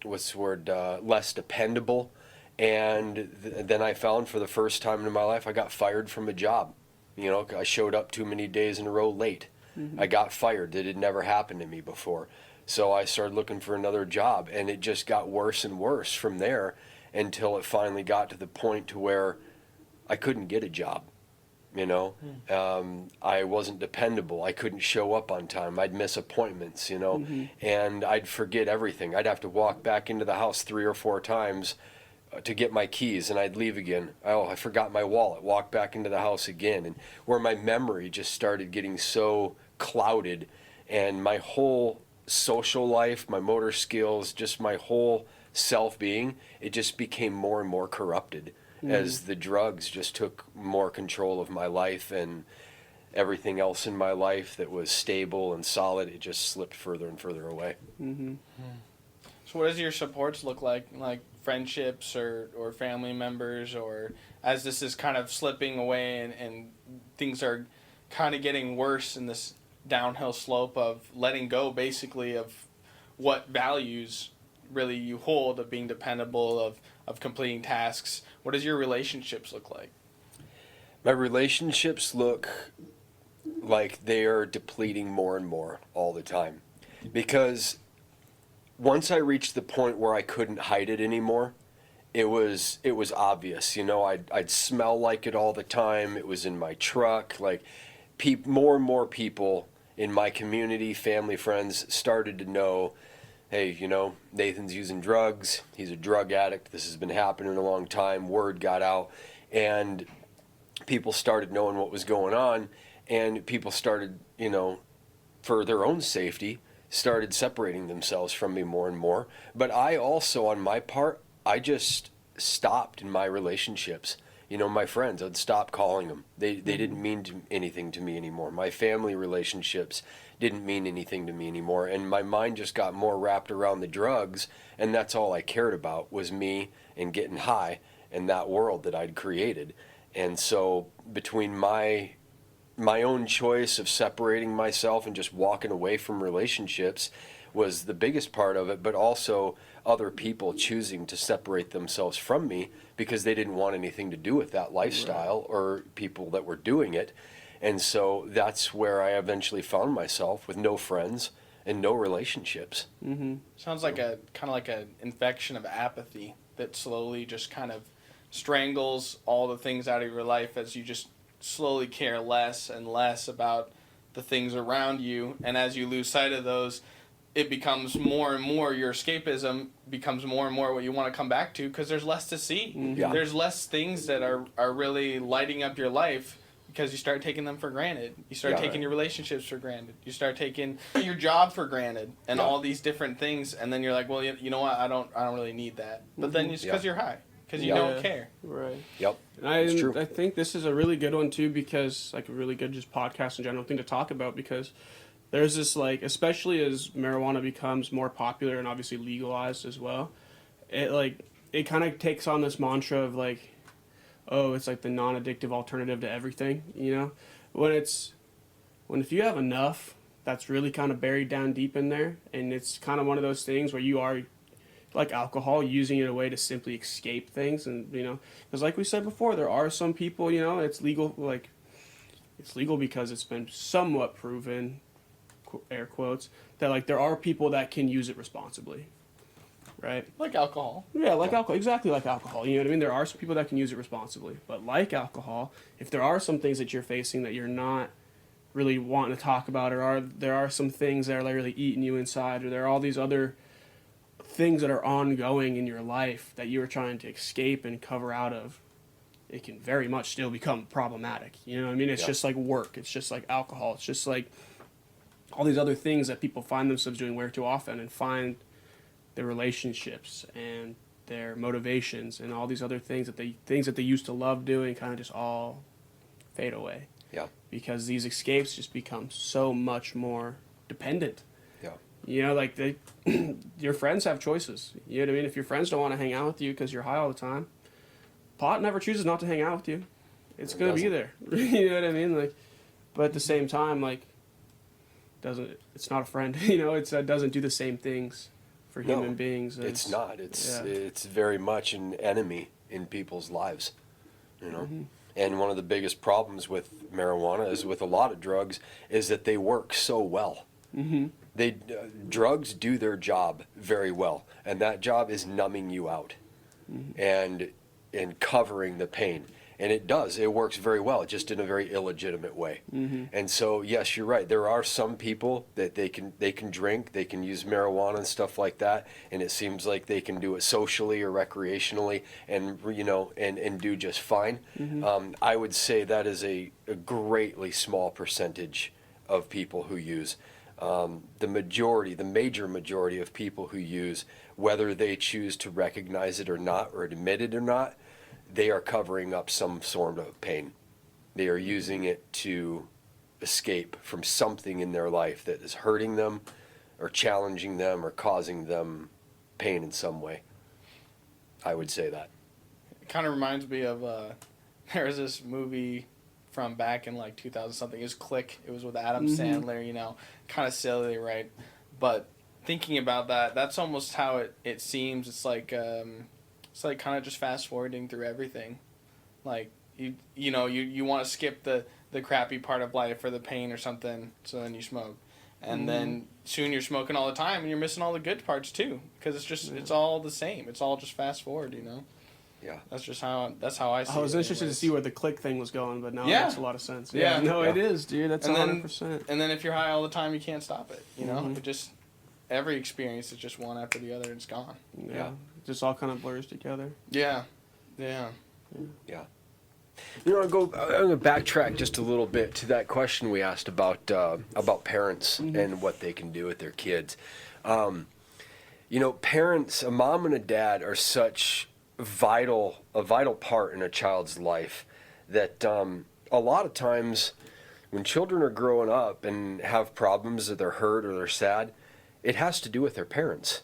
less dependable. And then I found, for the first time in my life, I got fired from a job. You know, I showed up too many days in a row late. I got fired. That had never happened to me before. So I started looking for another job, and it just got worse and worse from there, until it finally got to the point to where I couldn't get a job. You know, I wasn't dependable. I couldn't show up on time. I'd miss appointments, you know, and I'd forget everything. I'd have to walk back into the house 3 or 4 times to get my keys, and I'd leave again. Oh, I forgot my wallet. Walk back into the house again. And where my memory just started getting so clouded, and my whole social life, my motor skills, just my whole self-being, it just became more and more corrupted as the drugs just took more control of my life, and everything else in my life that was stable and solid, it just slipped further and further away. So what does your supports look like friendships or family members, or as this is kind of slipping away and things are kind of getting worse in this downhill slope of letting go basically of what values really you hold of being dependable, of completing tasks. What does your relationships look like? My relationships look like they are depleting more and more all the time. Because once I reached the point where I couldn't hide it anymore, it was obvious. I'd smell like it all the time. It was in my truck. Like, more and more people in my community, family, friends, started to know, hey, Nathan's using drugs. He's a drug addict. This has been happening a long time. Word got out. And people started knowing what was going on. And people started, for their own safety, started separating themselves from me more and more. But I also, on my part, I just stopped in my relationships. My friends, I'd stop calling them. They didn't mean anything to me anymore. My family relationships didn't mean anything to me anymore. And my mind just got more wrapped around the drugs, and that's all I cared about was me and getting high and that world that I'd created. And so between my own choice of separating myself and just walking away from relationships was the biggest part of it, but also other people choosing to separate themselves from me because they didn't want anything to do with that lifestyle or people that were doing it. And so that's where I eventually found myself with no friends and no relationships. Mm-hmm. Sounds like a kind of like an infection of apathy that slowly just kind of strangles all the things out of your life as you just slowly care less and less about the things around you. And as you lose sight of those, it becomes more and more, your escapism becomes more and more what you want to come back to because there's less to see. Mm-hmm. Yeah. There's less things that are really lighting up your life because you start taking them for granted. You start taking your relationships for granted. You start taking your job for granted and all these different things. And then you're like, well, you know what? I don't really need that. But then it's because you're high. Because you don't care. Right. Yep. And true. I think this is a really good one, too, because, like, a really good just podcast in general thing to talk about, because there's this, like, especially as marijuana becomes more popular and obviously legalized as well, it kind of takes on this mantra of, like, oh, it's, like, the non-addictive alternative to everything, When if you have enough that's really kind of buried down deep in there, and it's kind of one of those things where you are, like alcohol, using it a way to simply escape things. And because like we said before, there are some people, it's legal, like it's legal because it's been somewhat proven, air quotes, that like there are people that can use it responsibly, right? Like alcohol. Yeah, like alcohol, exactly like alcohol. You know what I mean? There are some people that can use it responsibly, but like alcohol, if there are some things that you're facing that you're not really wanting to talk about, or there are some things that are like really eating you inside, or there are all these other things that are ongoing in your life that you are trying to escape and cover out of, it can very much still become problematic. You know what I mean? It's just like work. It's just like alcohol. It's just like all these other things that people find themselves doing way too often, and find their relationships and their motivations and all these other things that they used to love doing kind of just all fade away. Yeah. Because these escapes just become so much more dependent. Yeah. Like your friends have choices. You know what I mean? If your friends don't want to hang out with you because you're high all the time, pot never chooses not to hang out with you. It's going to be there. You know what I mean? Like, but at the same time, like, it's not a friend. It doesn't do the same things for human beings. It's not. It's very much an enemy in people's lives. Mm-hmm. And one of the biggest problems with marijuana, is with a lot of drugs, is that they work so well. Mm-hmm. Drugs do their job very well, and that job is numbing you out, and covering the pain. And it does. It works very well, just in a very illegitimate way. Mm-hmm. And so, yes, you're right. There are some people that they can drink, they can use marijuana and stuff like that, and it seems like they can do it socially or recreationally, and and do just fine. Mm-hmm. I would say that is a greatly small percentage of people who use. The major majority of people who use, whether they choose to recognize it or not, or admit it or not, they are covering up some sort of pain. They are using it to escape from something in their life that is hurting them, or challenging them, or causing them pain in some way. I would say that. It kind of reminds me of, there was this movie from back in like 2000 something. It was Click. It was with Adam Sandler, kind of silly, right? But thinking about that, that's almost how it seems. It's like kind of just fast forwarding through everything. Like you want to skip the crappy part of life or the pain or something, so then you smoke. And then soon you're smoking all the time and you're missing all the good parts too, because it's all the same. It's all just fast forward, Yeah. That's how I see it. I was interested to see where the click thing was going, but now it makes a lot of sense. Yeah. No, it is, dude. That's 100%. And then if you're high all the time, you can't stop it. It just, every experience is just one after the other, and it's gone. Yeah. Just all kind of blurs together. Yeah. Yeah. I'm going to backtrack just a little bit to that question we asked about parents and what they can do with their kids. Parents, a mom and a dad, are such a vital part in a child's life that a lot of times when children are growing up and have problems, or they're hurt or they're sad, it has to do with their parents.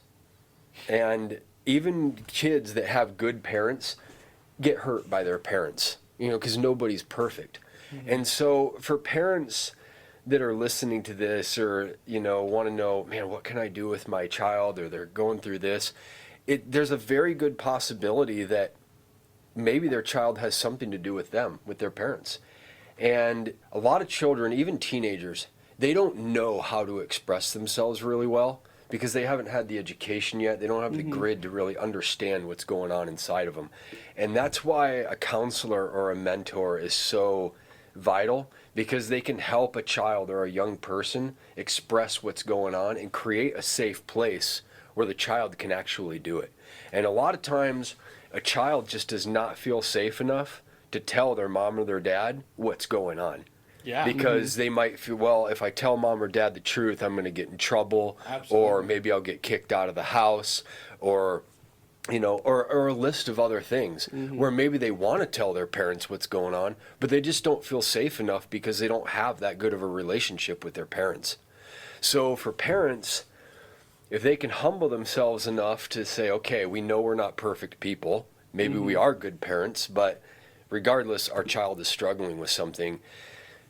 And even kids that have good parents get hurt by their parents, because nobody's perfect. And so for parents that are listening to this, or, want to know, man, what can I do with my child, or they're going through this, there's a very good possibility that maybe their child has something to do with them, with their parents. And a lot of children, even teenagers, they don't know how to express themselves really well because they haven't had the education yet. They don't have the grid to really understand what's going on inside of them. And that's why a counselor or a mentor is so vital, because they can help a child or a young person express what's going on and create a safe place where the child can actually do it. And a lot of times, a child just does not feel safe enough to tell their mom or their dad what's going on. Yeah. Because they might feel, well, if I tell mom or dad the truth, I'm going to get in trouble. Absolutely. Or maybe I'll get kicked out of the house, or or a list of other things where maybe they want to tell their parents what's going on, but they just don't feel safe enough because they don't have that good of a relationship with their parents. So for parents, if they can humble themselves enough to say, okay, we know we're not perfect people, maybe we are good parents, but regardless, our child is struggling with something,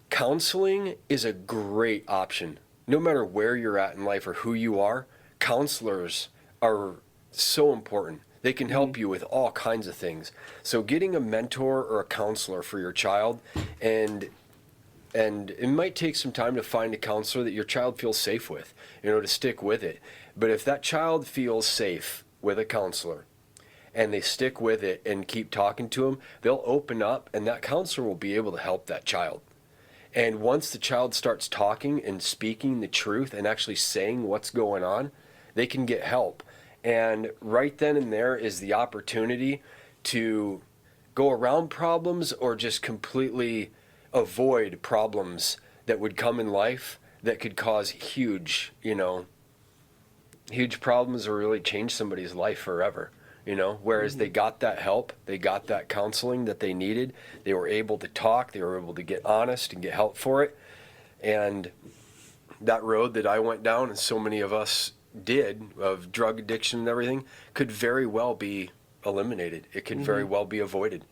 counseling is a great option. No matter where you're at in life or who you are, counselors are so important. They can help you with all kinds of things. So getting a mentor or a counselor for your child, and it might take some time to find a counselor that your child feels safe with, to stick with it. But if that child feels safe with a counselor and they stick with it and keep talking to them, they'll open up, and that counselor will be able to help that child. And once the child starts talking and speaking the truth and actually saying what's going on, they can get help. And right then and there is the opportunity to go around problems or just completely avoid problems that would come in life that could cause huge problems or really change somebody's life forever. Whereas they got that help, they got that counseling that they needed, they were able to talk, they were able to get honest and get help for it. And that road that I went down, and so many of us did, of drug addiction and everything, could very well be eliminated. It could very well be avoided.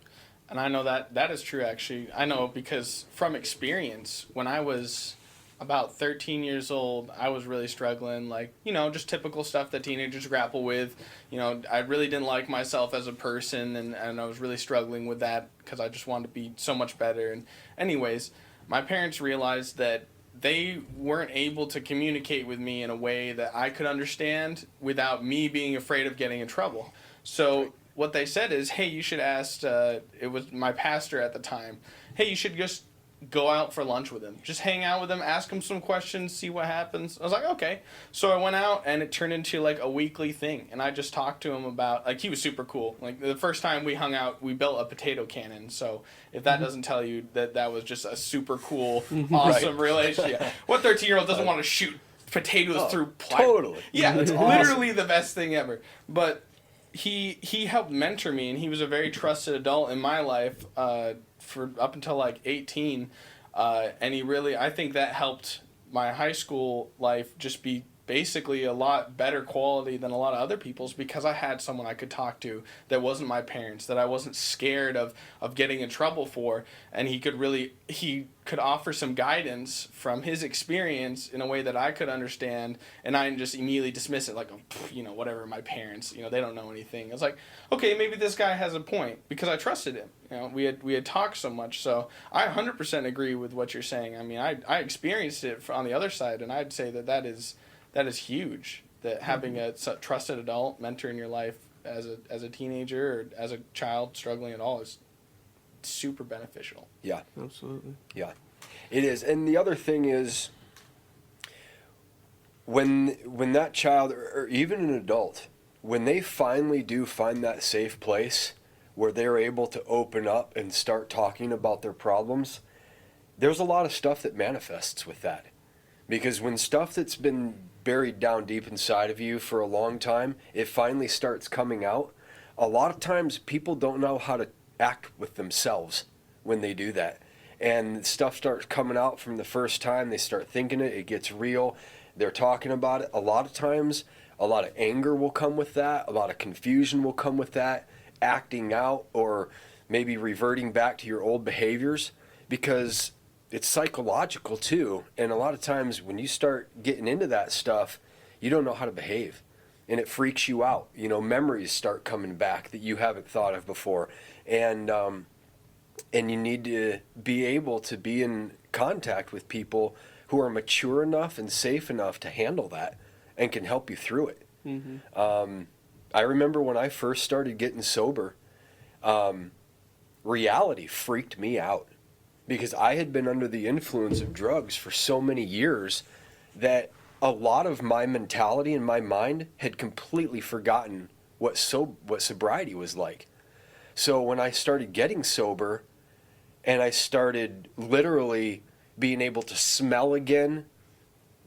And I know that is true, actually. I know because from experience, when I was about 13 years old, I was really struggling, just typical stuff that teenagers grapple with. I really didn't like myself as a person, and I was really struggling with that because I just wanted to be so much better. And anyways, my parents realized that they weren't able to communicate with me in a way that I could understand without me being afraid of getting in trouble. So what they said is, hey, you should ask, it was my pastor at the time, hey, you should just go out for lunch with him. Just hang out with him, ask him some questions, see what happens. I was like, okay. So I went out, and it turned into a weekly thing. And I just talked to him about, he was super cool. The first time we hung out, we built a potato cannon. So if that doesn't tell you that was just a super cool, awesome relationship. What 13-year-old doesn't want to shoot potatoes through plywood? Totally. Yeah, it's literally the best thing ever. But he helped mentor me, and he was a very trusted adult in my life for up until 18, and he really, I think that helped my high school life just be basically a lot better quality than a lot of other people's because I had someone I could talk to that wasn't my parents, that I wasn't scared of getting in trouble for, and he could offer some guidance from his experience in a way that I could understand, and I didn't just immediately dismiss it like, whatever, my parents, they don't know anything. It's like, okay, maybe this guy has a point because I trusted him. We had talked so much, so I 100% agree with what you're saying. I mean, I experienced it on the other side, and I'd say that is huge. That having a trusted adult mentor in your life as a teenager or as a child struggling at all is super beneficial. Yeah, absolutely. Yeah, it is. And the other thing is, when that child or even an adult, when they finally do find that safe place where they're able to open up and start talking about their problems, there's a lot of stuff that manifests with that. Because when stuff that's been buried down deep inside of you for a long time, it finally starts coming out, a lot of times people don't know how to act with themselves when they do that. And stuff starts coming out from the first time they start thinking it gets real, they're talking about it. A lot of times, a lot of anger will come with that, a lot of confusion will come with that, acting out or maybe reverting back to your old behaviors, because it's psychological too. And a lot of times when you start getting into that stuff, you don't know how to behave and it freaks you out. Memories start coming back that you haven't thought of before. And you need to be able to be in contact with people who are mature enough and safe enough to handle that and can help you through it. Mm-hmm. I remember when I first started getting sober, reality freaked me out because I had been under the influence of drugs for so many years that a lot of my mentality and my mind had completely forgotten what sobriety was like. So when I started getting sober and I started literally being able to smell again,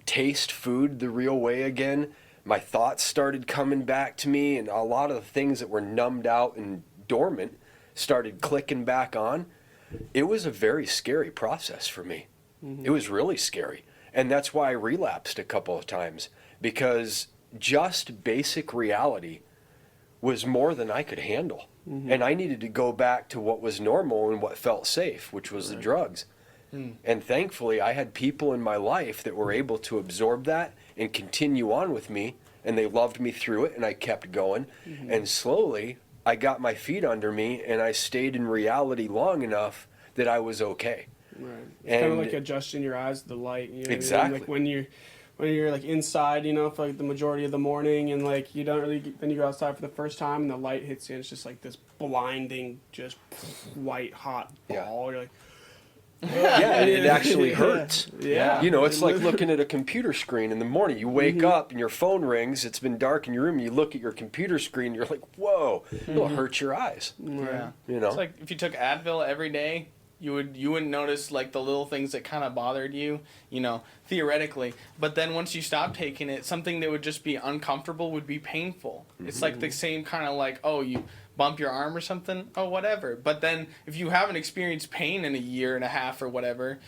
taste food the real way again, my thoughts started coming back to me, and a lot of the things that were numbed out and dormant started clicking back on. It was a very scary process for me. Mm-hmm. It was really scary. And that's why I relapsed a couple of times, because just basic reality was more than I could handle. Mm-hmm. And I needed to go back to what was normal and what felt safe, which was the drugs. And thankfully, I had people in my life that were able to absorb that and continue on with me, and they loved me through it, and I kept going. Mm-hmm. And slowly, I got my feet under me, and I stayed in reality long enough that I was okay. Right. It's kind of like adjusting your eyes to the light. Exactly. Like when you're like inside, for like the majority of the morning, and like you don't really, then you go outside for the first time, and the light hits you, and it's just like this blinding, just white hot ball. You're like, yeah, and it actually hurts. Yeah. It's like looking at a computer screen in the morning. You wake up and your phone rings, it's been dark in your room, and you look at your computer screen, you're like, whoa, it'll hurt your eyes. Yeah. It's like if you took Advil every day, you wouldn't notice like the little things that kind of bothered you, theoretically. But then once you stop taking it, something that would just be uncomfortable would be painful. Mm-hmm. It's like the same kind of like, you bump your arm or something, whatever. But then if you haven't experienced pain in a year and a half or whatever,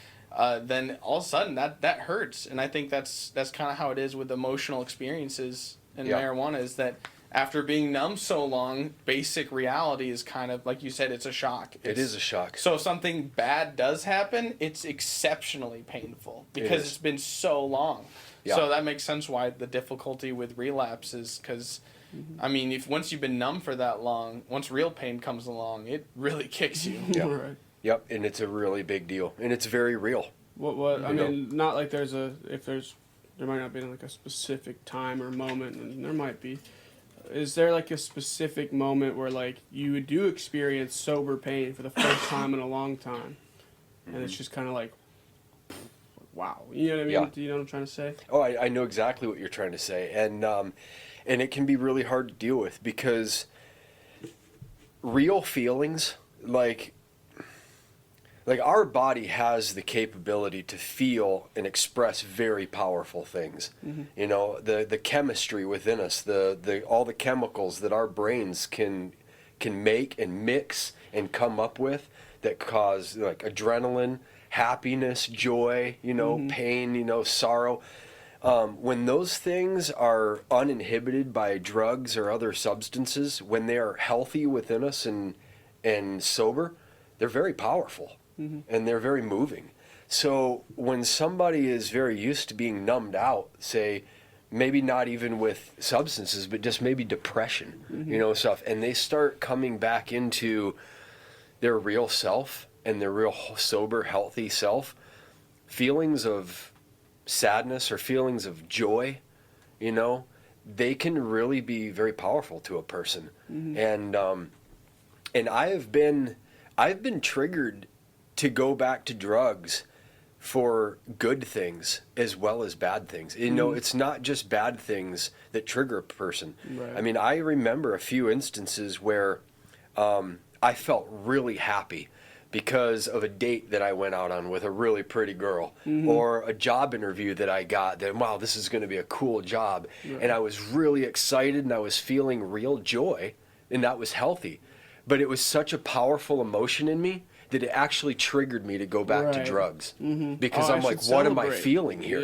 then all of a sudden that hurts. And I think that's kind of how it is with emotional experiences in marijuana, is that after being numb so long, basic reality is kind of, like you said, it's a shock. It is a shock. So if something bad does happen, it's exceptionally painful because it's been so long. Yeah. So that makes sense why the difficulty with relapse is because, I mean, if once you've been numb for that long, once real pain comes along, it really kicks you. Yep. Right. Yep, and it's a really big deal, and it's very real. What I mean, not like there might not be like a specific time or moment, and there might be. Is there like a specific moment where like you do experience sober pain for the first time in a long time, and it's just kind of like, wow, you know what I mean? Yeah. Do you know what I'm trying to say? Oh, I know exactly what you're trying to say, and it can be really hard to deal with because real feelings, like our body has the capability to feel and express very powerful things. Mm-hmm. The chemistry within us, all the chemicals that our brains can make and mix and come up with that cause like adrenaline, happiness, joy, pain, sorrow. when those things are uninhibited by drugs or other substances, when they are healthy within us and sober, they're very powerful and they're very moving. So when somebody is very used to being numbed out, say, maybe not even with substances, but just maybe depression, stuff, and they start coming back into their real self and their real sober, healthy self, feelings of sadness or feelings of joy, they can really be very powerful to a person. And I've been triggered to go back to drugs for good things as well as bad things. It's not just bad things that trigger a person. Right. I mean, I remember a few instances where I felt really happy because of a date that I went out on with a really pretty girl, or a job interview that I got that, wow, this is going to be a cool job. Right. And I was really excited and I was feeling real joy, and that was healthy. But it was such a powerful emotion in me that it actually triggered me to go back to drugs. Because I'm like, what am I feeling here,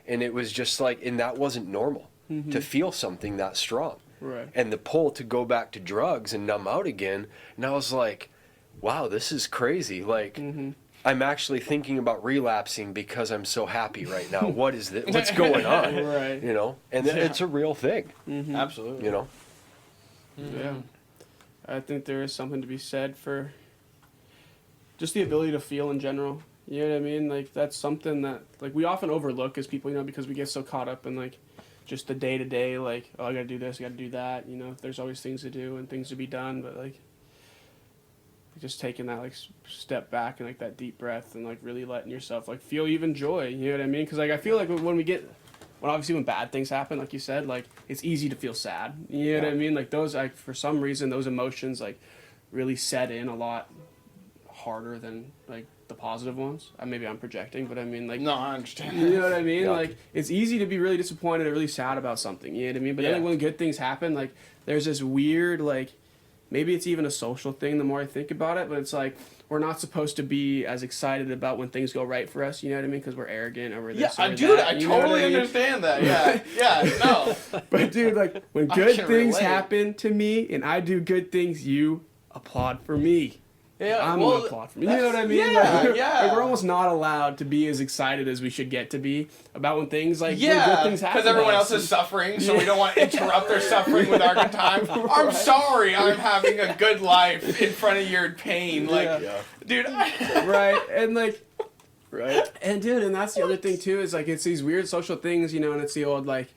And it was just like, and that wasn't normal to feel something that strong. Right. And the pull to go back to drugs and numb out again, and I was like, wow, this is crazy. Like, I'm actually thinking about relapsing because I'm so happy right now. What is this? What's going on? Right. And it's a real thing. Absolutely. Yeah. I think there is something to be said for just the ability to feel in general. You know what I mean? Like, that's something that, like, we often overlook as people, because we get so caught up in, like, just the day-to-day, like, oh, I gotta do this, I gotta do that, there's always things to do and things to be done, but, like, just taking that, like, step back and, like, that deep breath and, like, really letting yourself, like, feel even joy, you know what I mean? Because, like, I feel like when obviously when bad things happen, like you said, like, it's easy to feel sad, you know what I mean? Like, those, like, for some reason, those emotions, like, really set in a lot harder than, like, the positive ones. Maybe I'm projecting, but I mean, like... No, I understand. You know what I mean? Yeah. Like, it's easy to be really disappointed or really sad about something, you know what I mean? But then, like, when good things happen, like, there's this weird, like... Maybe it's even a social thing the more I think about it, but it's like we're not supposed to be as excited about when things go right for us, you know what I mean? Because we're arrogant or we're this or dude, that. I totally understand that. Yeah, no. But dude, like when good things happen to me and I do good things, you applaud for me. Yeah, I'm gonna applaud for me. You know what I mean? Yeah, Like, we're almost not allowed to be as excited as we should get to be about when things when good things happen. Because everyone else is suffering, so we don't want to interrupt their suffering with our good time. I'm sorry, I'm having a good life in front of your pain. Like, dude. Right, and like, right, and dude, and that's the other thing too is like it's these weird social things, and it's the old like,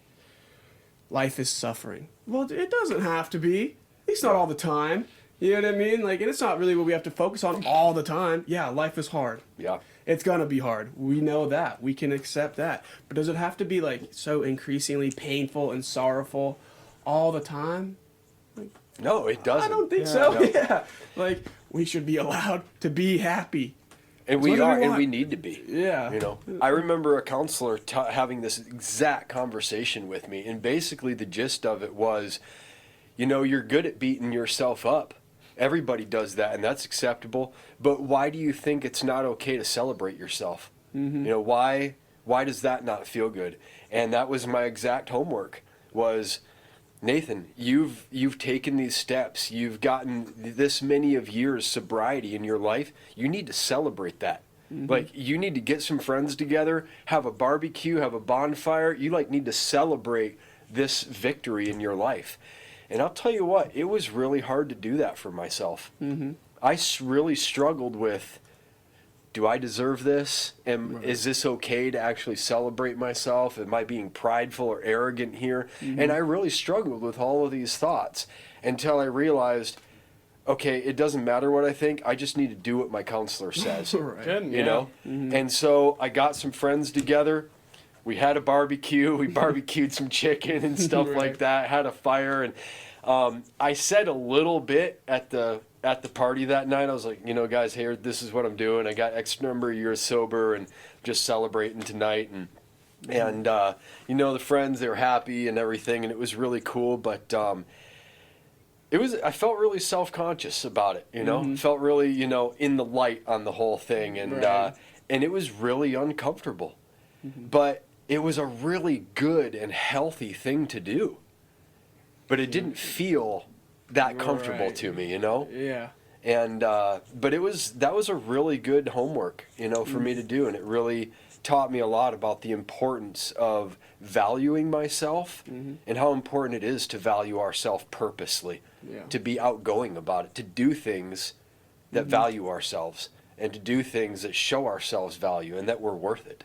life is suffering. Well, it doesn't have to be. At least not all the time. You know what I mean? Like, and it's not really what we have to focus on all the time. Yeah, life is hard. Yeah. It's gonna be hard. We know that. We can accept that. But does it have to be, like, so increasingly painful and sorrowful all the time? Like, no, it doesn't. I don't think so. No. Yeah. Like, we should be allowed to be happy. And we are, and we need to be. Yeah. I remember a counselor having this exact conversation with me, and basically the gist of it was, you're good at beating yourself up. Everybody does that, and that's acceptable. But why do you think it's not okay to celebrate yourself? Why does that not feel good? And that was my exact homework. Was Nathan, you've taken these steps. You've gotten this many of years sobriety in your life. You need to celebrate that. Like, you need to get some friends together, have a barbecue, have a bonfire. You need to celebrate this victory in your life. And I'll tell you what, it was really hard to do that for myself. I really struggled with, do I deserve this? Is this okay to actually celebrate myself? Am I being prideful or arrogant here? And I really struggled with all of these thoughts until I realized, okay, it doesn't matter what I think. I just need to do what my counselor says. Right. And so I got some friends together. We had a barbecue. We barbecued some chicken and stuff like that. Had a fire, and I said a little bit at the party that night. I was like, guys, here, this is what I'm doing. I got X number of years sober, and just celebrating tonight. And the friends, they were happy and everything, and it was really cool. But I felt really self-conscious about it. Felt really in the light on the whole thing, and it was really uncomfortable. But it was a really good and healthy thing to do. But it didn't feel that comfortable Right. to me, you know? Yeah. And but that was a really good homework, you know, for me to do, and it really taught me a lot about the importance of valuing myself and how important it is to value ourselves purposely, Yeah. to be outgoing about it, to do things that value ourselves, and to do things that show ourselves value and that we're worth it.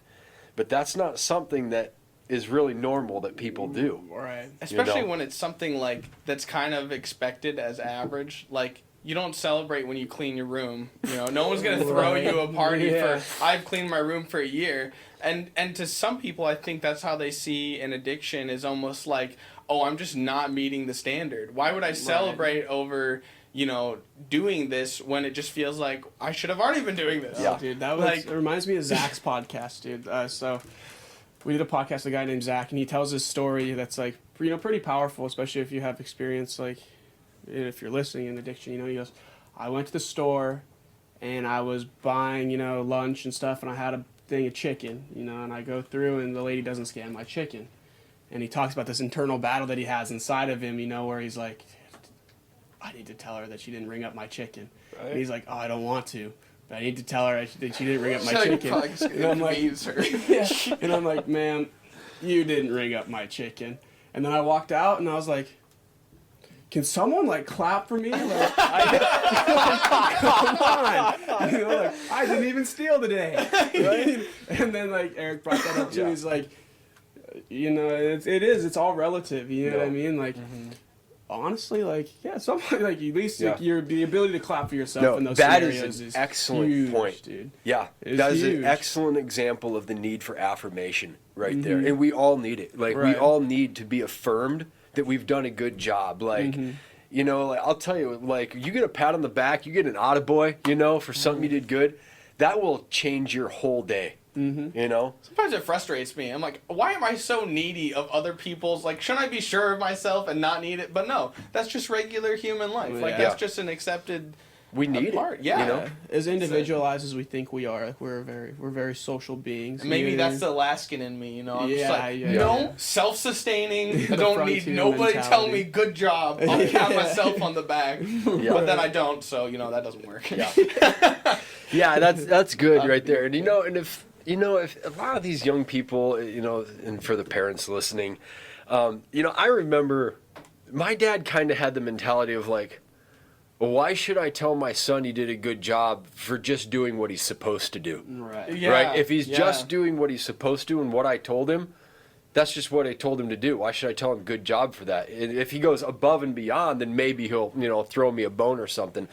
But that's not something that is really normal that people do. Right. Especially know? when it's something like that's kind of expected as average. Like, you don't celebrate when you clean your room. You know, no one's gonna throw Right. you a party Yeah. for I've cleaned my room for a year. And to some people, I think that's how they see an addiction is almost like, oh, I'm just not meeting the standard. Why would I celebrate over, you know, doing this when it just feels like I should have already been doing this? Yeah. Oh, dude, that was Like- it reminds me of Zach's podcast, dude. So we did a podcast with a guy named Zach, and he tells his story that's like, you know, pretty powerful, especially if you have experience, like, if you're listening in addiction. You know, he goes, I went to the store and I was buying, you know, lunch and stuff, and I had a thing of chicken, you know, and I go through and the lady doesn't scan my chicken. And he talks about this internal battle that he has inside of him, you know, where he's like, I need to tell her that she didn't ring up my chicken. Right. And he's like, oh, I don't want to, but I need to tell her that she didn't ring up my So you're chicken. probably just And gonna I'm like, abuse her. yeah. And I'm like, ma'am, you didn't ring up my chicken. And then I walked out and I was like, can someone like clap for me? Like, come on. You know, like, I didn't even steal today. Right? And then like Eric brought that up too. Yeah. He's like, you know, it's all relative. You know what I mean? Like, honestly, like, yeah, something like at least like, the ability to clap for yourself in those that scenarios is an is excellent huge, point. dude. Yeah, It's that is huge. an excellent example of the need for affirmation right there. And we all need it. Like, we Right. all need to be affirmed that we've done a good job. Like, you know, like, I'll tell you, like, you get a pat on the back, you get an attaboy, you know, for something you did good, that will change your whole day, you know? Sometimes it frustrates me. I'm like, why am I so needy of other people's, like, shouldn't I be sure of myself and not need it? But no, that's just regular human life. Like, Yeah. that's just an accepted We need part. it, Yeah. you know? As individualized as we think we are, like we're very social beings. And maybe you know what I that's the Alaskan in me, you know? I'm just Yeah, like, yeah, no, yeah. self-sustaining. I The don't need frontier nobody mentality. telling me good job. I'll pat Yeah. myself on the back. But then I don't, so, you know, that doesn't work. Yeah. Yeah, that's good right there. And you know, and if a lot of these young people, you know, and for the parents listening, you know, I remember my dad kind of had the mentality of like, well, why should I tell my son he did a good job for just doing what he's supposed to do? Right. Yeah. Right? If he's yeah. just doing what he's supposed to and what I told him, that's just what I told him to do. Why should I tell him good job for that? And if he goes above and beyond, then maybe he'll, you know, throw me a bone or something.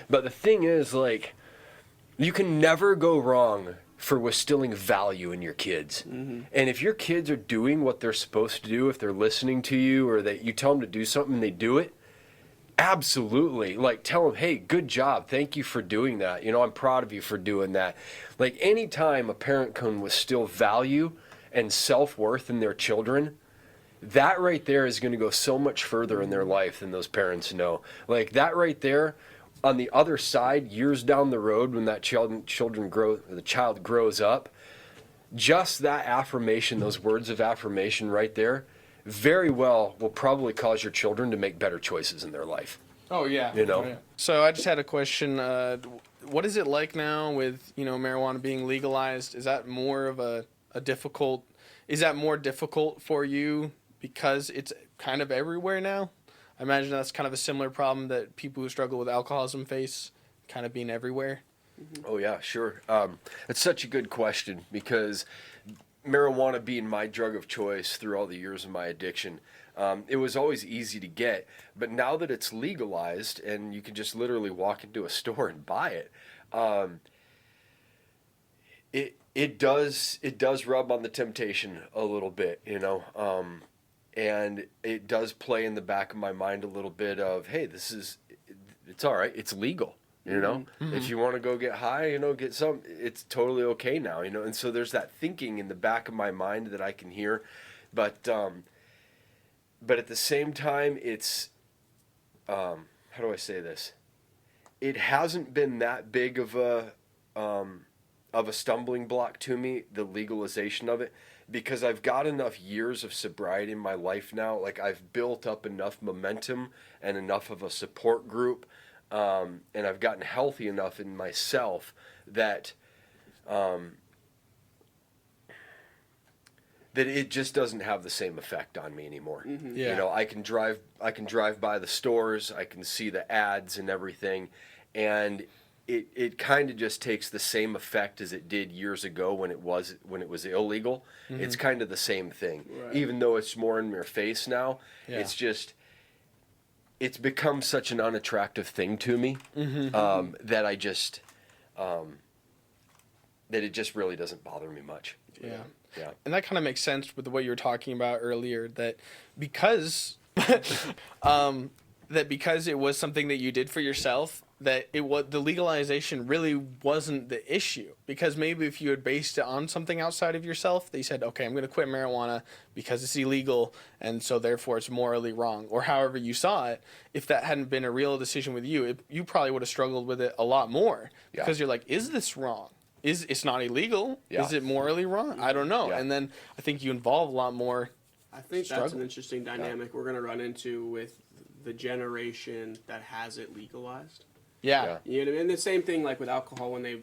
But the thing is, like, you can never go wrong for instilling value in your kids. And if your kids are doing what they're supposed to do, if they're listening to you or that you tell them to do something and they do it, absolutely. Like, tell them, hey, good job. Thank you for doing that. You know, I'm proud of you for doing that. Like, anytime a parent can instill value and self-worth in their children, that right there is going to go so much further in their life than those parents know. Like, that right there, on the other side, years down the road, when that the child grows up, just that affirmation, those words of affirmation right there, very well will probably cause your children to make better choices in their life. Oh, yeah. You know? Oh, yeah. So I just had a question. What is it like now with, you know, marijuana being legalized? Is that more of a difficult... Is that more difficult for you because it's kind of everywhere now? I imagine that's kind of a similar problem that people who struggle with alcoholism face, kind of being everywhere. Oh, yeah, sure. It's such a good question because marijuana being my drug of choice through all the years of my addiction, it was always easy to get. But now that it's legalized and you can just literally walk into a store and buy it, it does rub on the temptation a little bit, you know. And it does play in the back of my mind a little bit of, hey, it's all right. It's legal, you know. If you want to go get high, you know, get some, it's totally okay now, you know. And so there's that thinking in the back of my mind that I can hear. But at the same time, it's, how do I say this? It hasn't been that big of a stumbling block to me, the legalization of it, because I've got enough years of sobriety in my life now. Like, I've built up enough momentum and enough of a support group, and I've gotten healthy enough in myself that that it just doesn't have the same effect on me anymore. Yeah. You know, I can drive by the stores, I can see the ads and everything, and it kind of just takes the same effect as it did years ago when it was illegal. It's kind of the same thing, Right. even though it's more in your face now. Yeah. It's become such an unattractive thing to me that I just that it just really doesn't bother me much. Yeah. Yeah. And that kind of makes sense with what you were talking about earlier, that because because it was something that you did for yourself, that the legalization really wasn't the issue. Because maybe if you had based it on something outside of yourself, they said, okay, I'm going to quit marijuana because it's illegal, and so therefore it's morally wrong, or however you saw it. If that hadn't been a real decision with you, you probably would have struggled with it a lot more, because you're like, is this wrong? It's not illegal. Yeah. Is it morally wrong? I don't know. Yeah. And then I think you involve a lot more. I think that's Struggle. an interesting dynamic we're going to run into with the generation that has it legalized. Yeah. You know what I mean? And the same thing like with alcohol when they,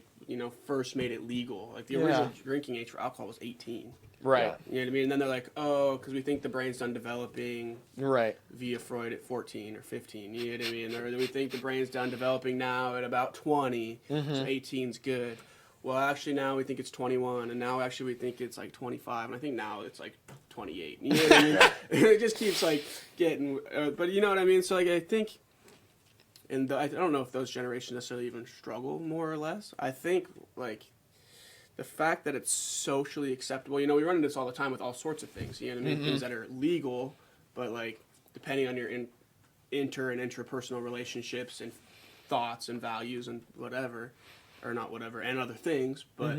first made it legal. Like the original drinking age for alcohol was 18. Right. You know what I mean? And then they're like, oh, because we think the brain's done developing Right. via Freud at 14 or 15. You know what I mean? Or we think the brain's done developing now at about 20, so 18's good. Well, actually, now we think it's 21, and now actually we think it's like 25, and I think now it's like 28. You know what I mean? It just keeps like getting, but you know what I mean? So like I think, and I don't know if those generations necessarily even struggle more or less. I think like the fact that it's socially acceptable. We run into this all the time with all sorts of things. You know what I mean? Things that are legal, but like depending on your inter and intrapersonal relationships and thoughts and values and whatever. Or not whatever, and other things, but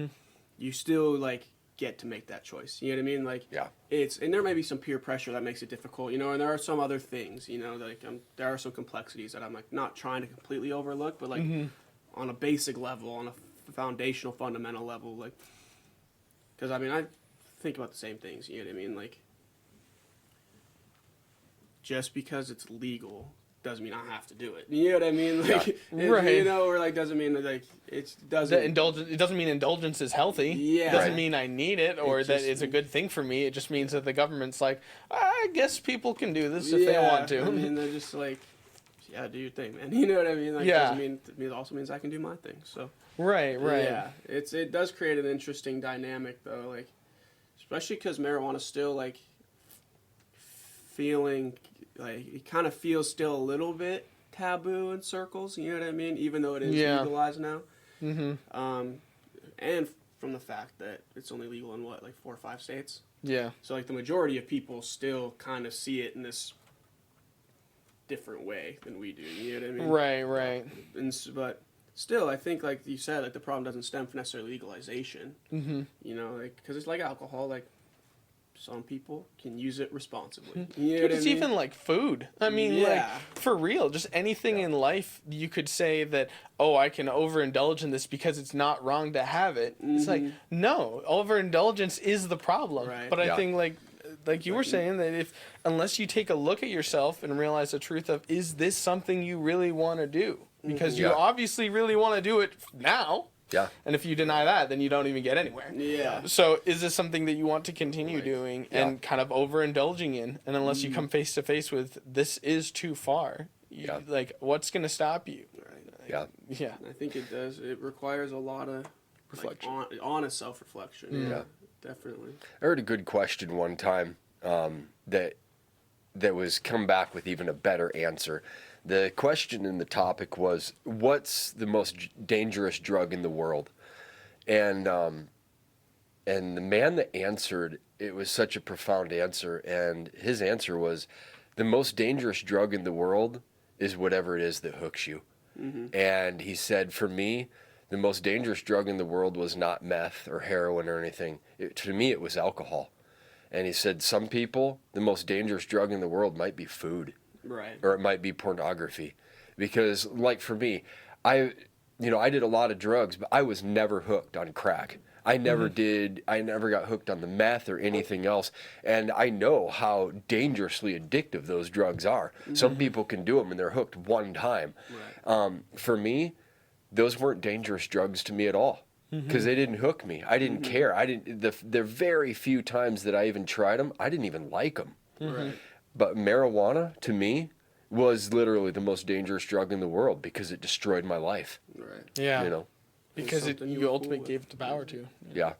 you still like get to make that choice. You know what I mean? Like, and there may be some peer pressure that makes it difficult, and there are some other things, like there are some complexities that I'm like not trying to completely overlook, but like on a basic level, on a foundational, fundamental level, like, because I mean I think about the same things. You know what I mean? Like, just because it's legal doesn't mean I have to do it. You know what I mean? Like, right. Or like doesn't mean like it doesn't. It doesn't mean indulgence is healthy. Yeah. It doesn't mean I need it or It that just- it's a good thing for me. It just means that the government's like, I guess people can do this if they want to. I mean, they're just like, yeah, do your thing, man. You know what I mean? Like, doesn't mean it also means I can do my thing. So. Right. Yeah, it does create an interesting dynamic though, like, especially because marijuana's still like feeling. Like, it kind of feels still a little bit taboo in circles, you know what I mean? Even though it is legalized now. And from the fact that it's only legal in, 4 or 5 states? Yeah. So, like, the majority of people still kind of see it in this different way than we do, you know what I mean? Right. But still, I think, like you said, like, the problem doesn't stem from necessarily legalization. Like, because it's like alcohol, like, some people can use it responsibly. You know what I It's mean? even like food. I mean, like, for real, just anything in life, you could say that, oh, I can overindulge in this because it's not wrong to have it. It's like, no, overindulgence is the problem. Right. But I think, like you were saying, that unless you take a look at yourself and realize the truth of, is this something you really want to do? Because you obviously really want to do it now. Yeah. And if you deny that, then you don't even get anywhere. Yeah. So is this something that you want to continue doing and kind of overindulging in? And unless you come face to face with, this is too far, like, what's going to stop you? Right. Yeah. I think it does. It requires a lot of Reflection. like, honest self-reflection. Yeah, definitely. I heard a good question one time that was come back with even a better answer. The question in the topic was, what's the most dangerous drug in the world? And the man that answered, it was such a profound answer, and his answer was, the most dangerous drug in the world is whatever it is that hooks you. And he said, for me, the most dangerous drug in the world was not meth or heroin or anything. To me, it was alcohol. And he said, some people, the most dangerous drug in the world might be food. Right. Or it might be pornography. Because, like, for me, I did a lot of drugs, but I was never hooked on crack. I never got hooked on the meth or anything else. And I know how dangerously addictive those drugs are. Some people can do them and they're hooked one time. Right. For me, those weren't dangerous drugs to me at all. Because they didn't hook me. I didn't care. The very few times that I even tried them, I didn't even like them. Right. But marijuana, to me, was literally the most dangerous drug in the world because it destroyed my life. Right. Yeah. You know? Because Something you you were ultimately cool with. gave it the power to. Yeah.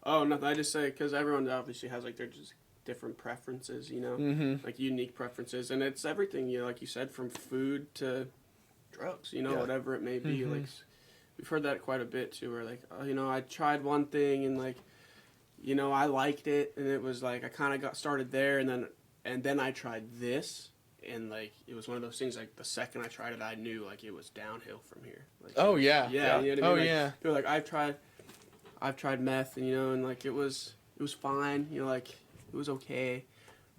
Oh, nothing. I just say because everyone obviously has like their just different preferences, you know, like unique preferences, and it's everything, you know, like you said, from food to drugs, you know, Yeah. whatever it may be. Like we've heard that quite a bit too. Where like, oh, you know, I tried one thing and like, you know, I liked it, and it was like I kind of got started there, and then I tried this. And like it was one of those things. Like the second I tried it, I knew like it was downhill from here. Like, Oh yeah. yeah. You know what I mean? Oh Like, yeah. They're like I've tried meth, and you know, and like it was fine. You know, like it was okay.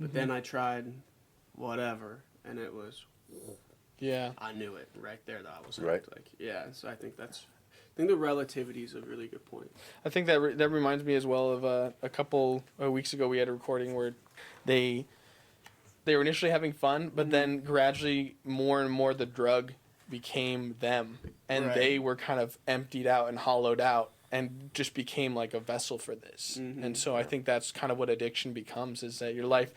But then I tried whatever, and it was. Yeah. I knew it right there that I was Right. hooked. Like yeah. So I think the relativity is a really good point. I think that reminds me as well of a couple of weeks ago we had a recording where they were initially having fun, but then gradually more and more the drug became them, and Right. they were kind of emptied out and hollowed out and just became like a vessel for this. And so I think that's kind of what addiction becomes, is that your life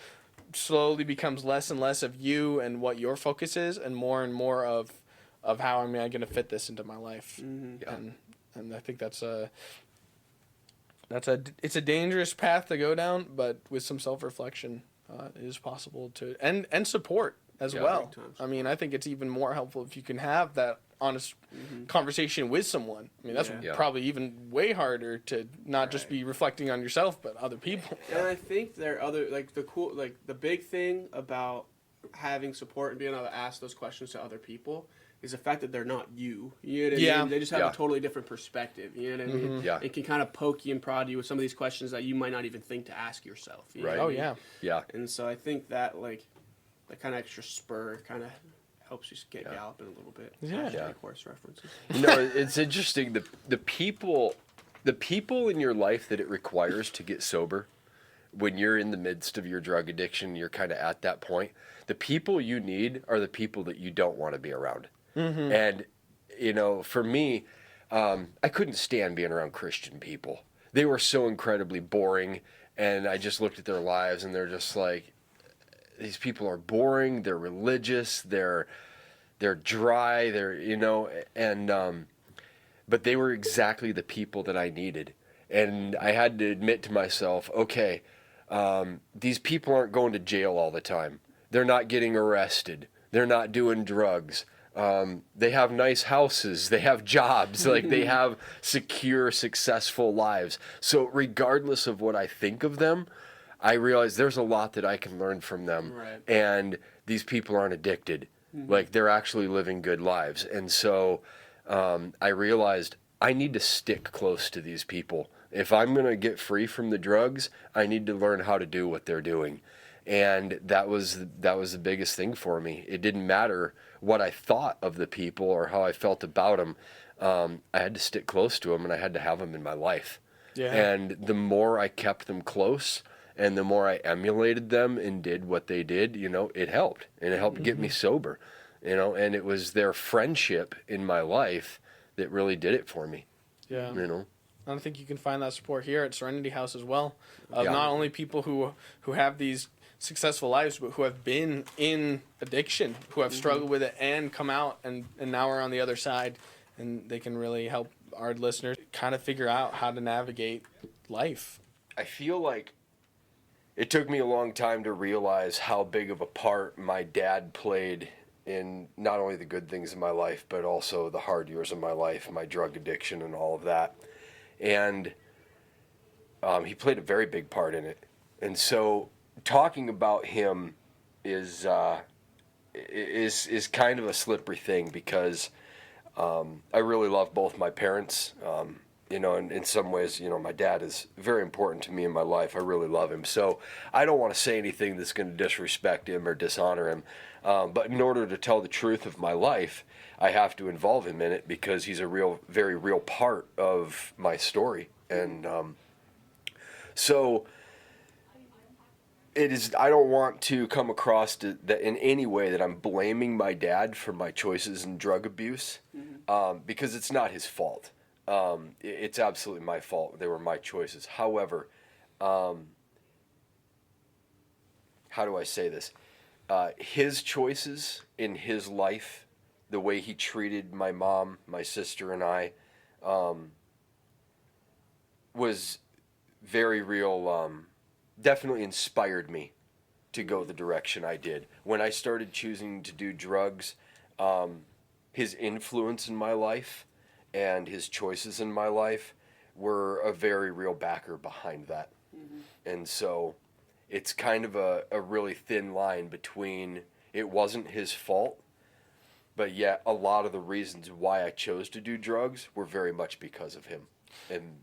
slowly becomes less and less of you and what your focus is, and more of how am I going to fit this into my life. Yeah. And I think it's a dangerous path to go down, but with some self-reflection, it is possible to, and support as Yeah. well. Big time I mean, I think it's even more helpful if you can have that honest conversation with someone. I mean, that's Yeah. probably even way harder to not just Right. be reflecting on yourself, but other people. And I think there are other like the big thing about having support and being able to ask those questions to other people is the fact that they're not you. You know what I Yeah. mean? They just have Yeah. a totally different perspective. You know what I mean? Yeah. It can kind of poke you and prod you with some of these questions that you might not even think to ask yourself. You know Right. what I Oh mean? yeah. Yeah. And so I think that like that kind of extra spur kind of helps you get Yeah. galloping a little bit. Yeah. Hashtag Yeah. horse references. You know, it's interesting. The people in your life that it requires to get sober, when you're in the midst of your drug addiction, you're kind of at that point. The people you need are the people that you don't want to be around. And you know, for me, I couldn't stand being around Christian people. They were so incredibly boring, and I just looked at their lives, and they're just like, these people are boring. They're religious. They're dry. They're, you know, and but they were exactly the people that I needed, and I had to admit to myself, okay, these people aren't going to jail all the time. They're not getting arrested. They're not doing drugs. They have nice houses. They have jobs. Like they have secure, successful lives. So regardless of what I think of them, I realize there's a lot that I can learn from them. Right. And these people aren't addicted. Like they're actually living good lives. And so I realized I need to stick close to these people. If I'm going to get free from the drugs, I need to learn how to do what they're doing. And that was the biggest thing for me. It didn't matter what I thought of the people or how I felt about them. I had to stick close to them, and I had to have them in my life. Yeah. And the more I kept them close, and the more I emulated them and did what they did, you know, it helped. And it helped get me sober, you know. And it was their friendship in my life that really did it for me, Yeah. you know. I think you can find that support here at Serenity House as well. Of Yeah. not only people who have these successful lives, but who have been in addiction, who have struggled with it and come out and now are on the other side, and they can really help our listeners kind of figure out how to navigate life. I feel like it took me a long time to realize how big of a part my dad played in not only the good things in my life, but also the hard years of my life, my drug addiction and all of that. And he played a very big part in it. And so talking about him is kind of a slippery thing because I really love both my parents. You know, and in some ways, you know, my dad is very important to me in my life. I really love him. So I don't want to say anything that's going to disrespect him or dishonor him. But in order to tell the truth of my life, I have to involve him in it because he's a very real part of my story. And so it is. I don't want to come across that in any way that I'm blaming my dad for my choices in drug abuse, because it's not his fault. It's absolutely my fault. They were my choices. However, how do I say this? His choices in his life, the way he treated my mom, my sister, and I, was very real. Definitely inspired me to go the direction I did. When I started choosing to do drugs, his influence in my life and his choices in my life were a very real backer behind that. And so it's kind of a really thin line between it wasn't his fault, but yet a lot of the reasons why I chose to do drugs were very much because of him. And